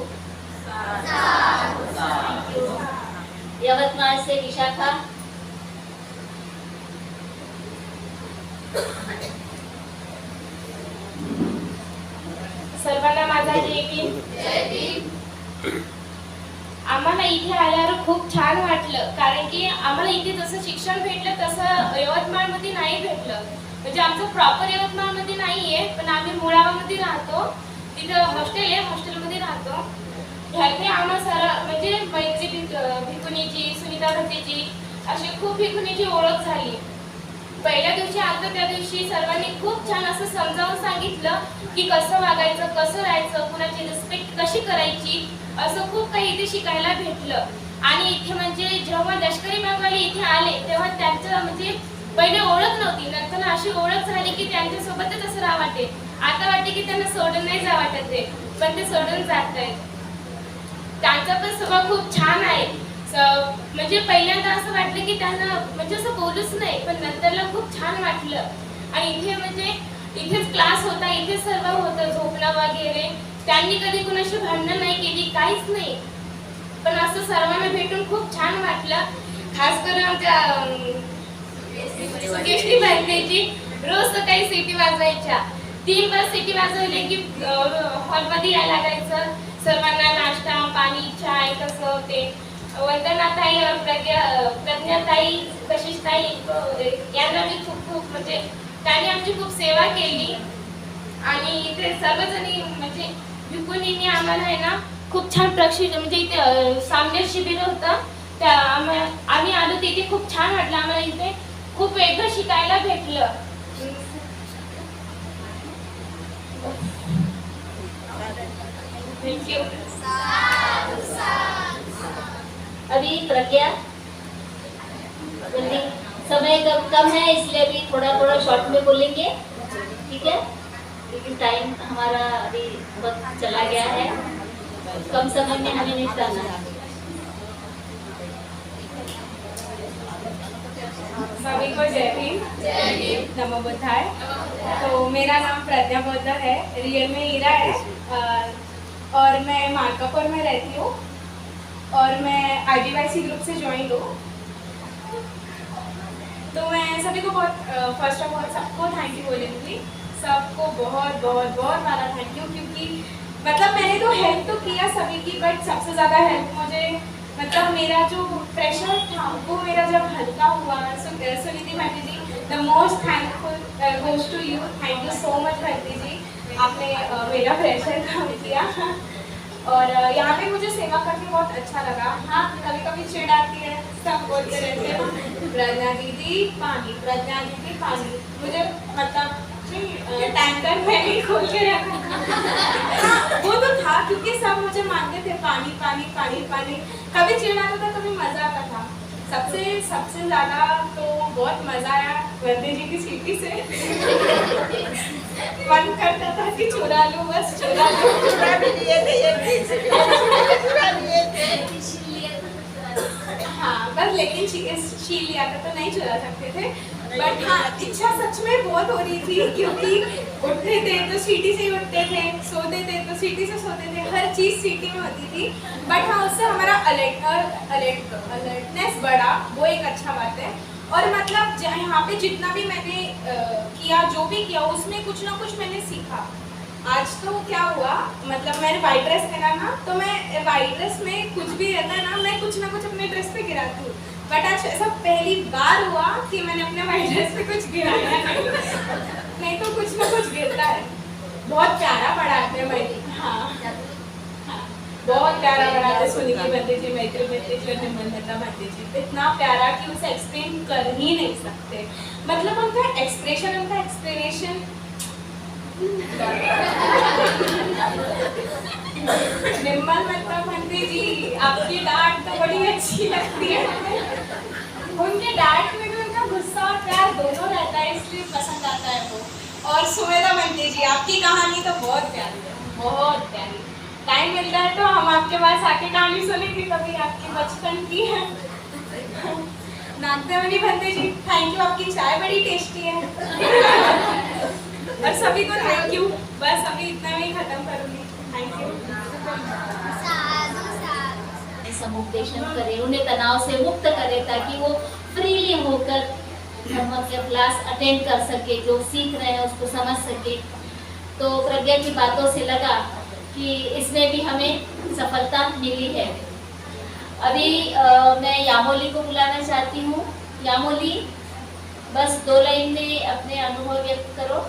यवतमाळ से विशाखा। सर्वांना माझा जय भीम। आम्हाला इथे आल्यावर खूप छान वाटलं, कारण की आम्हाला इथे जसं शिक्षण भेटलं तसं यवतमाळमध्ये नाही भेटलं. म्हणजे आमचं प्रॉपर यवतमाळमध्ये नाही आहे, पण आम्ही मुळावामध्ये राहतो, तिथं हॉस्टेल आहे, हॉस्टेलमध्ये राहतो. ह्याथे आम्हाला सर म्हणजे मैत्री भिकुनीची, सुनीता भंतेजी अशी खूप भिकुनीची ओळख झाली. पहिल्या दिवशी आलं त्या दिवशी सर्वांनी खूप छान असं समजावून सांगितलं की कसं वागायचं, कसं राहायचं, कुणाची रिस्पेक्ट कशी करायची, असं खूप काही इथे शिकायला भेटलं. आणि इथे म्हणजे जेव्हा लष्करी बागवाले इथे आले तेव्हा त्यांचं म्हणजे पहिले ओळख नव्हती, नंतर अशी ओळख झाली की त्यांच्यासोबतच असं राहा वाटे. आता वाटते की त्यांना सोडून नाही जा वाटत ते, पण ते सोडून जात आहेत. त्यांचा पण स्वभाव खूप छान आहे. म्हणजे पहिल्यांदा असं वाटलं की त्यांना म्हणजे असं बोलूच नाही, पण नंतरला खूप छान वाटलं. आणि इथे म्हणजे इथेच क्लास होता, इथेच सर्व होतं, झोपणं वगैरे. त्यांनी कधी कुणाशी भांडणं नाही केली, काहीच नाही, पण असं सर्वांना भेटून खूप छान वाटलं. खास करून आमच्या सुकेशनी भंतेजी रोज सकाळी सिटी वाजवायच्या, 3 वाज सिटी वाजवली की हॉलमध्ये यायला लागायचं. सर्वांना नाश्ता पाणी चाय कसं ते. वंदनाताई, प्रज्ञाताई, कशिशताई यांना मी खूप म्हणजे त्यांनी आमची खूप सेवा केली. आणि इथे सर्वजणी म्हणजे भिकुनींनी आम्हाला आहे ना खूप छान प्रशिक्षण, म्हणजे इथे सामने शिबिर होतं, त्या आम्ही आलो तिथे खूप छान वाटलं. आम्हाला इथे खूप वेगळं शिकायला भेटलं. थँक्यू. अभी प्रज्ञा, जल्दी, समय कम है इसलिए अभी थोड़ा शॉर्ट में बोलेंगे, ठीक है, लेकिन टाइम हमारा अभी वक्त चला गया है, कम समय में हमें निपटाना है. सभी को जय भीम, नमो बुद्धाय. तो मेरा नाम प्रज्ञा पोद्दार है, रियल में हीरा है, और मैं मालकापुर में रहती हूँ, और मैं आदिवासी ग्रुप से ज्वाइन हूँ. तो मैं सभी को बहुत फर्स्ट ऑफ ऑल सबको थैंक यू बोलूँगी. सबको बहुत बहुत बहुत बड़ा थैंक यू, क्योंकि मतलब मैंने तो हेल्प तो किया सभी की, बट सबसे ज़्यादा हेल्प मुझे मतलब मेरा जो प्रेशर था वो मेरा जब हल्का हुआ. Suniti Bhante ji, the most thankful goes to you. Thank you so much Bhante ji, आपने मेरा प्रेशर कम किया. और यहाँ पे मुझे सेवा करके बहुत अच्छा लगा. हाँ, कभी कभी चिढ़ आती है, सब बोलते रहते हैं प्रज्ञा दीदी पानी, प्रज्ञा दीदी पानी. मुझे मतलब टैंकर में भी खोल के रखा वो तो था, क्योंकि सब मुझे मांगते थे पानी पानी पानी पानी. कभी चिढ़ आता था, कभी मज़ा आता था. सबसे ज़्यादा तो बहुत मज़ा आया वंदे जी की सीटी से. मन करता था बस कि चुरा लूं, बस चुरा लूं। चुरा भी लिए थे ये भी, चुरा लिए थे। हाँ बस, लेकिन छीन लिया था तो नहीं चुरा सकते थे। बट हाँ, इच्छा सच में बहुत हो रही थी, क्योंकि उठते थे तो सीटी से ही उठते थे, सोते थे तो सीटी से सोते थे, हर चीज़ सीटी में होती थी। बट हाँ, उससे हमारा अलर्टनेस बढ़ा, वो एक अच्छा बात है। और मतलब यहाँ पे जितना भी मैंने किया, जो भी किया, उसमें कुछ ना कुछ मैंने सीखा। आज तो क्या हुआ, मतलब मैंने वाइट ड्रेस पहना ना, तो मैं वाइट ड्रेस में कुछ भी रहता है ना, मैं कुछ ना कुछ अपने ड्रेस पे गिराती हूँ। बट आज ऐसा पहली बार हुआ कि मैंने अपने वाइट ड्रेस पे कुछ गिराया नहीं तो कुछ ना कुछ गिरता है। बहुत प्यारा पढ़ाते हैं भाई। हाँ, बहुत प्यारा पढ़ाते सुनिधि भंते जी, मैत्री भंते जी और निर्मलता भंते जी। इतना प्यारा कि उसे एक्सप्लेन कर ही नहीं सकते। मतलब उनका एक्सप्रेशन, उनका एक्सप्लेनेशन निर्मलता भंते जी, आपकी डांट तो बड़ी अच्छी लगती है। उनके डांट में भी उनका गुस्सा और प्यार दोनों रहता है, इसलिए पसंद आता है वो। और सुमेधा भंते जी, आपकी कहानी तो बहुत प्यारी है, बहुत प्यारी। टाइम मिलता है तो हम आपके पास आके कहानी सुनेंगे कभी, आपके बचपन की है। नागदेवनी भंते जी, थैंक यू, आपकी चाय बड़ी टेस्टी है। और सभी को थैंक यू। बस अभी इतना में ही खत्म करूंगी। Thank you. समुपदेशन करें, उन्हें तनाव से मुक्त करें, ताकि वो फ्रीली होकर धर्म के क्लास अटेंड कर सके, जो सीख रहे हैं उसको समझ सके। तो प्रज्ञा की बातों से लगा कि इसमें भी हमें सफलता मिली है। अभी मैं यामोली को बुलाना चाहती हूँ। यामोली, बस 2 लाइन में अपने अनुभव व्यक्त करो।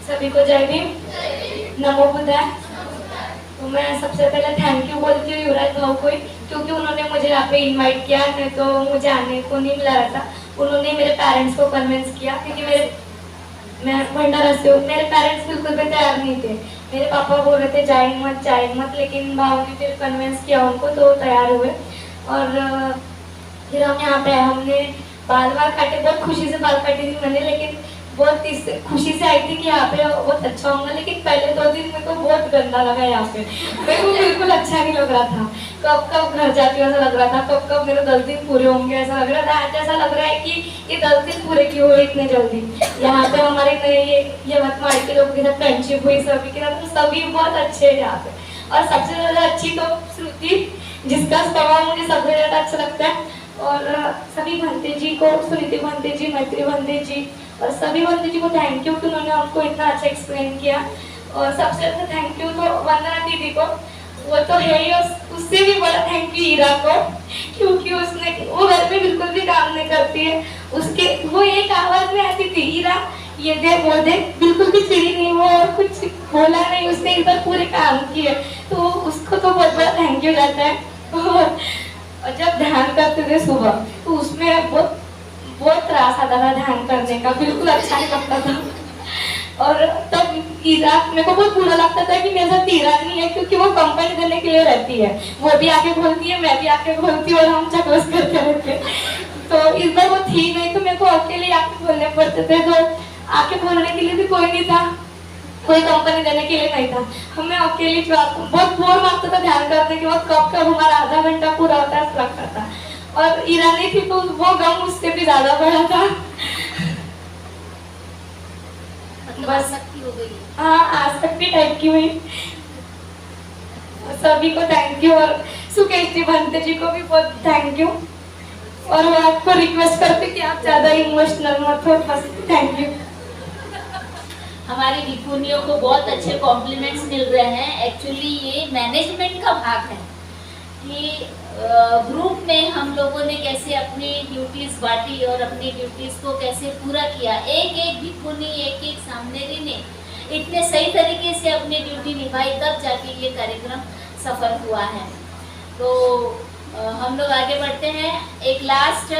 सभी को जय भीम, नमो बुद्धाय। तो मैं सबसे पहले थैंक यू बोलती हूँ युवराज भाव को, क्योंकि उन्होंने मुझे यहाँ पे इनवाइट किया, नहीं तो मुझे आने को नहीं मिला रहता। उन्होंने मेरे पेरेंट्स को कन्विंस किया, क्योंकि मैं भंडारा से हूँ, मेरे पेरेंट्स बिल्कुल भी तैयार नहीं थे। मेरे पापा बोल रहे थे जाएंगे मत, लेकिन भाव ने फिर कन्विंस किया उनको, तो तैयार हुए। और फिर हम यहाँ पे हमने बाल काटे, बहुत खुशी से बाल काटी थी मैंने, लेकिन बहुत खुशी से आई थी कि यहाँ पे बहुत अच्छा होगा। लेकिन पहले 2 दिन मेरे को बहुत गंदा लगा यहाँ पे, मेरे को बिल्कुल अच्छा नहीं लग रहा था। कब घर जाती हूँ ऐसा लग रहा था, कब मेरे 10 दिन पूरे होंगे ऐसा लग रहा था। आज ऐसा लग रहा है कि ये 10 दिन पूरे क्यों हुए इतने जल्दी। यहाँ पे हमारे ये वतमाड़ के लोगों के साथ फ्रेंडशिप हुई, सभी के साथ, सभी बहुत अच्छे हैं यहाँ पे। और सबसे ज्यादा अच्छी तो श्रुति, जिसका स्वभाव मुझे सबसे ज्यादा अच्छा लगता है। और सभी भंते जी को, सुनीति भंते जी, मैत्री भंते जी और सभी भंते जी को थैंक यू कि उन्होंने हमको इतना अच्छा एक्सप्लेन किया। और सबसे ज्यादा थैंक यू तो वंदना दीदी को, वो तो है ही, उससे भी बड़ा थैंक यू हीरा को, क्योंकि वो घर में बिल्कुल भी काम नहीं करती है। वो एक आवाज में आती थी, हीरा ये दे वो दे, बिल्कुल भी चिड़ी नहीं वो, और कुछ बोला नहीं उसने, इधर पूरे काम किए। तो उसको तो बहुत बड़ा थैंक यू जाता है। और जब ध्यान करते थे सुबह, तो उसमें बहुत त्रास आता था ध्यान करने का, बिल्कुल अच्छा नहीं लगता था। और तब ईरा मेरे को बहुत बुरा लगता था कि मेरे साथ ईरा नहीं है, क्योंकि वो कंपनी देने के लिए रहती है, वो भी आके खोलती है, मैं भी आके खोलती हूँ, और हम चक्कर करते रहते। तो इस बार वो थी नहीं, तो मेरे को अकेले आके खोलने पड़ते थे। तो आके खोलने के लिए भी कोई नहीं था, कोई कंपनी देने के लिए नहीं था, हमें अकेले बहुत बोर लगता था ध्यान करने के बाद, कब हमारा आधा घंटा पूरा होता है ऐसा लगता था। और ईरा नहीं थी तो वो गम उससे भी ज्यादा बड़ा था। बस हो गई। हाँ, आसक्ति टाइप की हुई। सभी को थैंक यू, और सुकेश जी भंते जी को भी बहुत थैंक यू। और वो आपको रिक्वेस्ट करते कि आप ज्यादा इमोशनल मत हो, बस थैंक यू। हमारी विपुनियों को बहुत अच्छे कॉम्प्लीमेंट्स मिल रहे हैं। एक्चुअली ये मैनेजमेंट का भाग है कि ग्रुप में हम लोगों ने कैसे अपनी ड्यूटीज बांटी और अपनी ड्यूटीज को कैसे पूरा किया। एक भिखुनी, एक सामनेरी ने इतने सही तरीके से अपनी ड्यूटी निभाई, तब जाके ये कार्यक्रम सफल हुआ है। तो हम लोग आगे बढ़ते हैं। एक लास्ट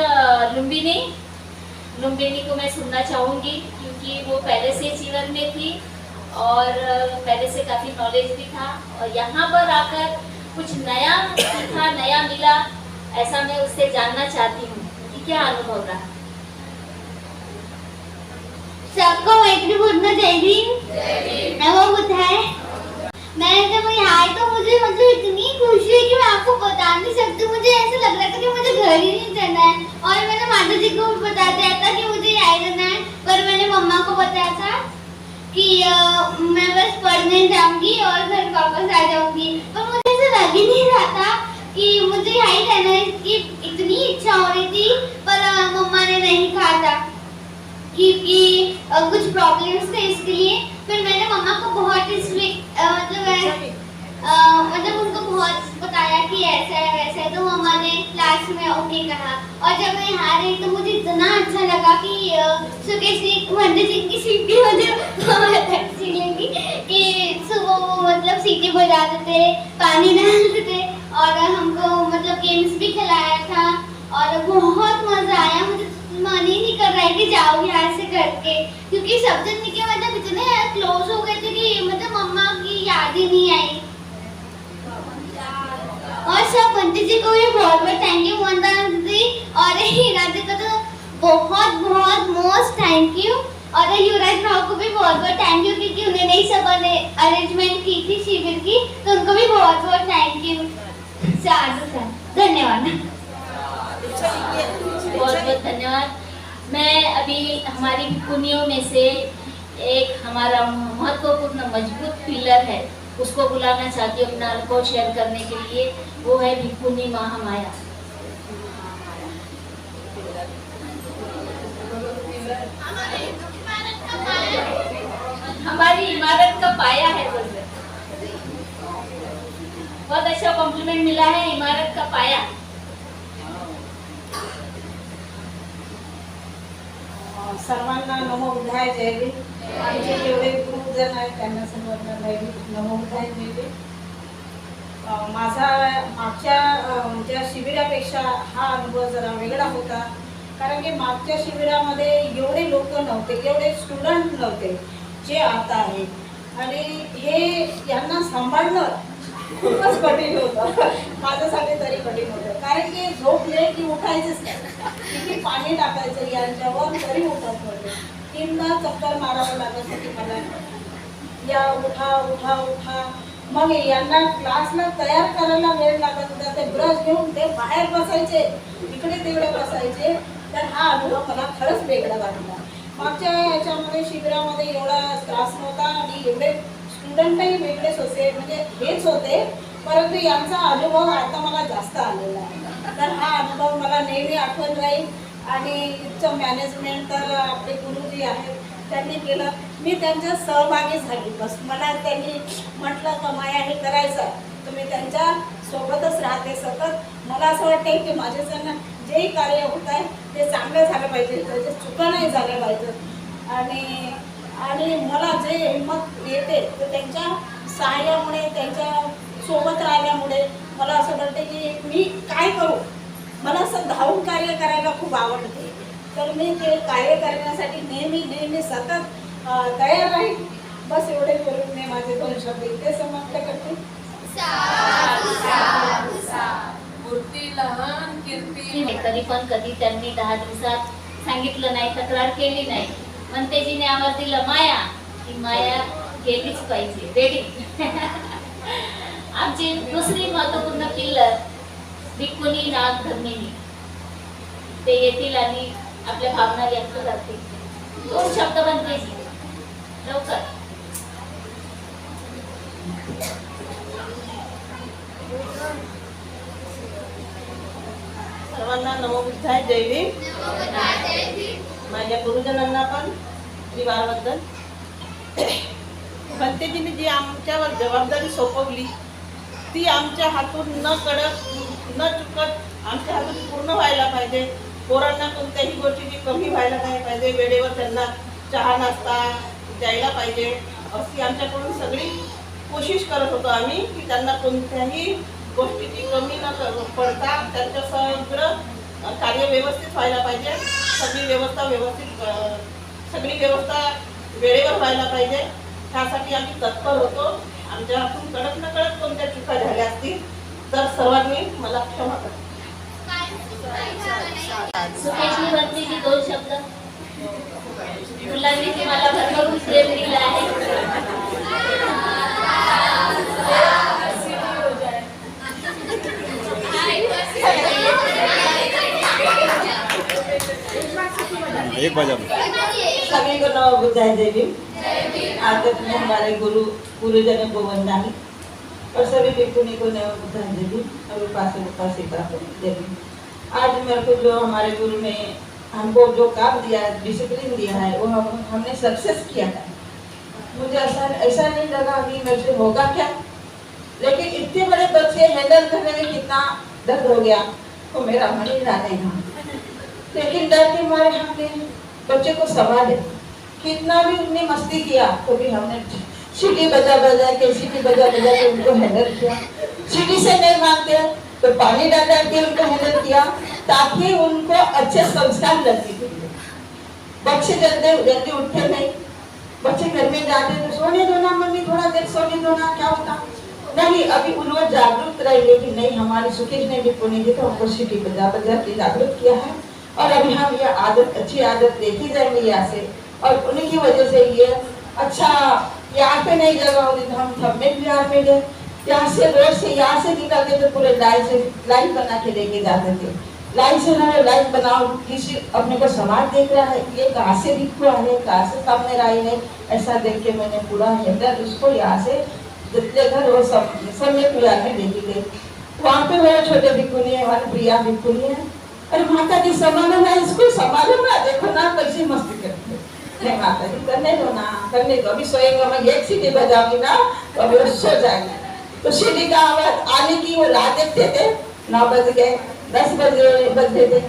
लुम्बिनी को मैं सुनना चाहूँगी, क्योंकि वो पहले से अचीवर में थी और पहले से काफ़ी नॉलेज भी था, और यहाँ पर आकर कुछ नया सीखा, नया मिला, ऐसा मैं उससे जानना चाहती हूँ कि क्या अनुभव रहा? सबको मैत्रीपूर्ण जय भीम, नमो बुद्धाय। मैं जब यहाँ आई तो मुझे मतलब इतनी खुशी है कि मैं आपको बता नहीं सकती। मुझे ऐसा लग रहा था कि मुझे घर ही नहीं जाना है, और मैंने माता जी को बता दिया था कि मुझे यहाँ रहना है, पर मैंने मम्मा को बताया था कि मैं बस पढ़ने जाऊंगी और घर वापस आ जाऊंगी। पर मुझे ऐसा लग ही नहीं रहा था कि मुझे यहाँ ही रहना है, कि इतनी इच्छा हो रही थी, पर मम्मा ने नहीं कहा था क्योंकि कुछ प्रॉब्लम्स थे इसके लिए। फिर मैंने मम्मा को बहुत मतलब उनको बहुत बताया कि ऐसा है वैसा है, तो मम्मा ने लास्ट में ओके कहा। और जब मैं यहाँ रही तो मुझे इतना अच्छा लगा कि सुकेश जी पंडित जी की सीटी मुझे बहुत अच्छी लगी कि सुबह वो मतलब सीटी बजाते थे, पानी डालते थे, और हमको मतलब गेम्स भी खिलाया था, और बहुत मजा आया। मुझे मन ही नहीं कर रहा है कि जाओ यहाँ से करके, क्योंकि सब जन के मतलब इतने क्लोज हो गए थे कि मतलब मम्मा की याद ही नहीं आई। और सब पंडित जी को भी बहुत बहुत थैंक यू, वंदना दीदी और हीरा जी को तो बहुत बहुत मोस्ट थैंक यू, और युवराज भाव को भी बहुत बहुत थैंक यू क्योंकि उन्होंने ही सब अरेंजमेंट की थी शिविर की, तो उनको भी बहुत बहुत थैंक यू। साधु धन्यवाद। बहुत बहुत धन्यवाद। मैं अभी हमारी भिक्खुनियों में से एक हमारा महत्वपूर्ण मजबूत पिलर है, उसको बुलाना चाहती हूँ अपना अनुभव शेयर करने के लिए। वो है भिक्खुनी महामाया। हमारी इमारत का पाया है, बोल रहे। बहुत अच्छा कॉम्प्लीमेंट मिला है, इमारत का पाया। सर्वांना नमो बुद्धाय जय भीम। आमचे जेवढे गुरुजन आहेत त्यांना सर्वांना नमो बुद्धाय जय भीम। माझा मागच्या ज्या शिबिरापेक्षा हा अनुभव जरा वेगळा होता, कारण की मागच्या शिबिरामध्ये एवढे लोक नव्हते, एवढे स्टुडंट नव्हते जे आता आहे, आणि हे यांना सांभाळणं खूपच कठीण होतं, माझ्यासाठी तरी कठीण होतं, कारण की झोपले की उठायचंच नाही, किती पाणी टाकायचं यांच्यावर तरी उठत नव्हते, 3दा चक्कर मारावं लागत होती मला, या उठा उठा उठा। मग यांना क्लासला तयार करायला वेळ लागत होता, ते ब्रश घेऊन ते बाहेर बसायचे, इकडे तिकडे बसायचे, तर हा अनुभव मला खरंच वेगळा वाटला। मागच्या याच्यामध्ये शिबिरामध्ये एवढा त्रास नव्हता आणि एवढे स्टुडंटही वेगळेच होते, म्हणजे हेच होते, परंतु यांचा अनुभव आता मला जास्त आलेला आहे, तर हा अनुभव मला नेहमी आठवण राहील। आणि इथचं मॅनेजमेंट तर आपले गुरुजी आहेत त्यांनी केलं, मी त्यांच्या सहभागी झाली, बस मला त्यांनी म्हटलं का माया हे करायचं, तर मी त्यांच्या सोबतच राहते सतत। मला असं वाटते की माझ्याकडनं जेही कार्य होत आहे ते चांगलं झालं पाहिजे, त्याचे चुका नाही झाल्या पाहिजे, आणि मला जे हिंमत येते तर त्यांच्या सहाय्यामुळे, त्यांच्या सोबत राहिल्यामुळे मला असं वाटते की मी काय करू, मला असं धावून कार्य करायला खूप आवडते, तर मी ते कार्य करण्यासाठी नेहमी सतत तयार राहील। बस एवढे करून मी माझे 2 शब्द इथे समाप्त करते। मूर्ती लहान कीर्ती तरी पण कधी त्यांनी 10 दिवसात सांगितलं नाही, तक्रार केली नाही। मनतेजीने आवाज दिला माया, ही माया केलीच पाहिजे, रेडी। आमची दुसरी महत्वपूर्ण पिल्लर भिक्खुनी नाग धर्मिणी, ते येतील आणि आपल्या भावना व्यक्त करतील। 2 शब्द मनतेजी लवकर। सर्वांना नमो बुद्धाय जय भीम। माझ्या गुरुजनांना पण श्रीवारबद्दल। भंतेजीने जी आमच्यावर जबाबदारी सोपवली ती आमच्या हातून न चुकत आमच्या हातून पूर्ण व्हायला पाहिजे। पोरांना कोणत्याही गोष्टीची कमी व्हायला नाही पाहिजे, वेळेवर त्यांना चहा नाश्ता द्यायला पाहिजे, अशी आमच्याकडून सगळी कोशिश करत होतो आम्ही की त्यांना कोणत्याही गोष्टीची कमी न पडता त्यांचं सगळं कार्य व्यवस्थित व्हायला पाहिजे, सगळी व्यवस्था वेळेवर व्हायला पाहिजे, त्यासाठी आम्ही तत्पर होतो। आमच्या हातून कळत न कळत कोणत्या चुका झाल्या असतील तर सर्वांनी मला क्षमा करा। महारानी तुम्हाला भरभरून प्रेम दिला आहे. एक बजा सभी को नमो बुद्धाय देवी. आदत में हमारे गुरुजनों को वंदना और सभी भिक्षुनी को नमो बुद्धाय देवी और उपासिका को देवी. आज मेरे को जो हमारे गुरु ने हमको जो काम दिया, डिसिप्लिन दिया है, वो हमने सक्सेस किया है. मुझे ऐसा नहीं लगा कि मेरे से होगा क्या, लेकिन इतने बड़े बच्चे हैंडल करने में कितना दर्द हो गया तो मेरा मन ही ना नहीं था. लेकिन डर के मारे हमने बच्चे को संभाले. कितना भी उनने मस्ती किया तो भी हमने सीटी बजा के उनको हैंडल किया. सीटी से नहीं मांगते तो पानी डाल के उनको हैंडल किया ताकि उनको अच्छे संस्कार लगते थे. बच्चे जल्दी उठते नहीं. बच्चे घर में जाते तो सोने दो ना मम्मी, थोड़ा देर सोने दो ना, क्या होता नहीं. अभी उन लोग जागरूक रहेंगे कि नहीं, हमारी सुकेश ने भी पुण्य जी तो हमको सीटी बजा के जागरूक किया है और अभी हम ये आदत, अच्छी आदत देखी जाएंगे यहाँ से. और उनकी वजह से ये अच्छा यहाँ पे नहीं जगह होती तो हम सब में बिहार में गए. यहाँ से रोड से यहाँ से निकलते तो पूरे लाइन बना के लेके जाते थे. लाइन बनाओ, किसी अपने को समाज देख रहा है, ये कहाँ से दिख रहा है, कहाँ से सामने आई है, ऐसा देख के मैंने पूरा हैंडल उसको यहाँ से जितने घर वो सब में बिहार में लेके गई. वहाँ पे मेरे छोटे भिक्षुनी है, हमारी प्रिया भिक्षुनी है. अरे माता जी संभालो ना, इसको संभालो ना, देखो ना कैसी मस्ती करती है. नहीं माता जी करने दो ना, करने दो. अभी सोएंगे, मैं एक सीटी बजाऊंगी ना तो अभी वो सो जाएंगे. तो सीटी का आवाज आने की वो राह देखते थे. 9 बज गए, 10 बजे थे.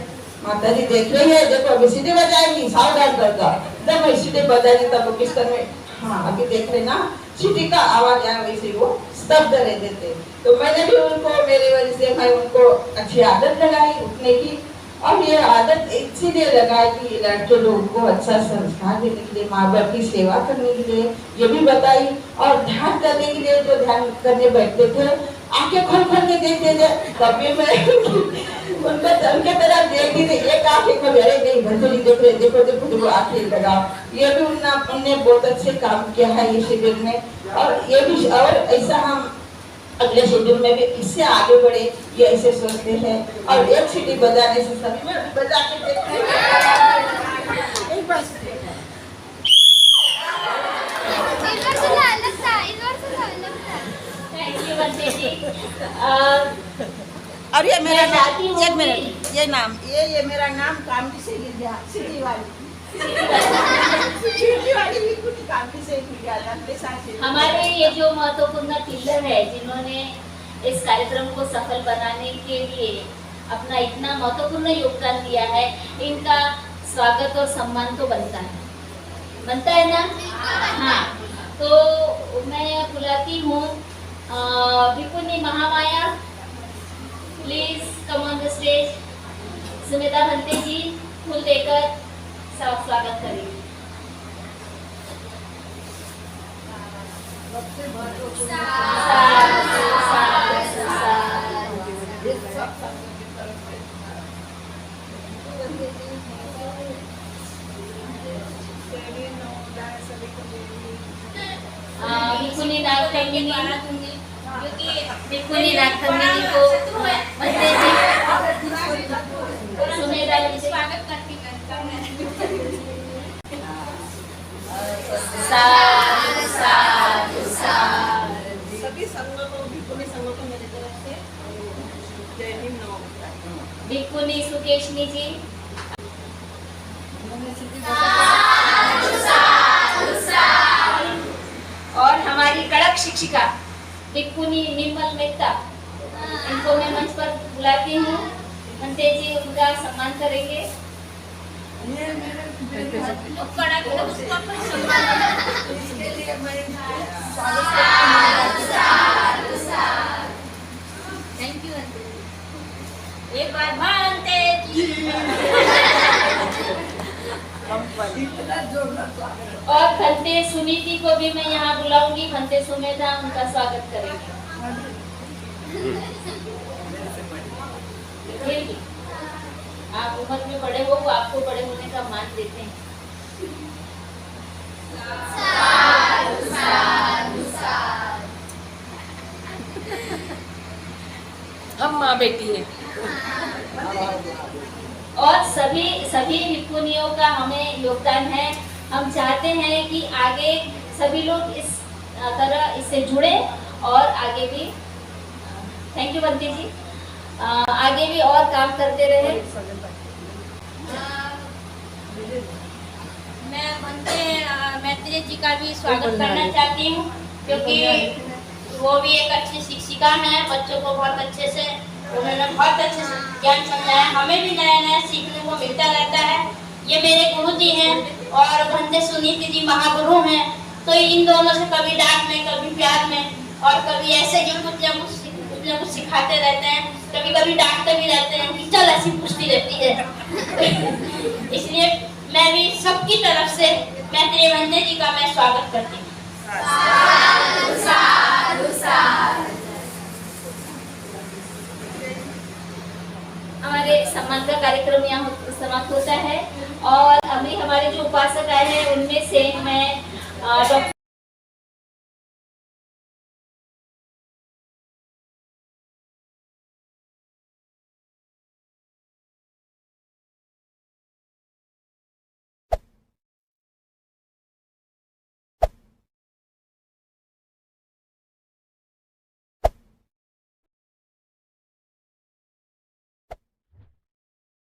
माता जी देख रही है, देखो अभी सीटी बजाएंगी, सावधान कर दो. जब मैं सीटी बजाएंगी तब बिस्तर में, हाँ अभी देख रहे ना सीटी का आवाज आया, वैसे वो स्तब्ध रहते थे. तो मैंने भी उनको, मेरी वजह से मैं उनको अच्छी आदत लगाई उठने की. और ये आदत इसीलिए लगाई कि लड़के लोगों को अच्छा संस्कार देने के लिए, माँ बाप की सेवा करने के लिए ये भी बताई. और ध्यान करने के लिए जो ध्यान करने बैठते थे आंखें खोल के देखते थे, तभी मैं उनके तरफ देखती थी. एक आंखें खोल, अरे नहीं भंजोली देख रहे, देखो आंखें लगाओ. ये भी उनने बहुत अच्छे काम किया है ये शिविर में. और ये भी, और ऐसा हम अगले शिविर में भी इससे आगे बढ़े, ये ऐसे सोचते हैं. और एक सीटी बजाने से सभी में बजा के देखते हैं. एक बार थैंक यू बंदे जी. और ये मेरा मैं चाहती हूँ एक मिनट, ये मेरा नाम कामटी से गिर गया. सिटी वाली भी कुछ कामटी से गिर गया अपने साथ. हमारे ये जो महत्वपूर्ण टीचर है जिन्होंने इस कार्यक्रम को सफल बनाने के लिए अपना इतना महत्वपूर्ण योगदान दिया है, इनका स्वागत और सम्मान तो बनता है ना. हाँ, तो मैं बुलाती हूँ भिक्षुनी Mahamaya. Please come on the stage. Sumita Bhante ji फूल देकर स्वागत करेंगे. भिक्षुनी नागकन्यानी को सुमेधा जी स्वागत करती है. सभी संघों को, भिक्षुनी संघों को मेरी तरफ से जय हिंद, नमो बुद्धाय. भिक्षुनी सुकेशनी जी. और हमारी कड़क शिक्षिका भिक्षुनी निर्मल मेहता, इनको मैं मंच पर बुलाती हूँ. भंते जी उनका सम्मान करेंगे. Thank you. एक बार भंते जी. और भंते सुनीति को भी मैं यहाँ बुलाऊंगी. भंते सुमेधा उनका स्वागत करेंगे. आप उम्र में बड़े हो, वो आपको बड़े होने का मान देते हैं. हम माँ बेटी हैं। और सभी सभी भिक्षुनियों का हमें योगदान है। हम चाहते हैं कि आगे सभी लोग इस तरह इससे जुड़े और आगे भी थैंक यू बंटी जी, आगे भी और काम करते रहे। मैं बंदे मैत्री जी का भी स्वागत करना चाहती हूँ, क्योंकि वो भी एक अच्छी शिक्षिका हैं। बच्चों को बहुत अच्छे से उन्होंने बहुत अच्छे से ज्ञान समझाया। हमें भी नया नया सीखने को मिलता रहता है। ये मेरे गुरु जी हैं और बंदे सुनीति जी महागुरु हैं। तो इन दोनों से कभी डांट में, कभी प्यार में और कभी ऐसे जो कुछ ना कुछ सिखाते रहते हैं। कभी कभी डांटते भी रहते हैं कि चल ऐसी पूछती रहती है। इसलिए मैं भी सबकी तरफ से मैत्री बंदे जी का मैं स्वागत करती हूँ। हमारे सम्मान का कार्यक्रम यहाँ समाप्त होता है और अभी हमारे जो उपासक आए हैं उनमें से मैं डॉक्टर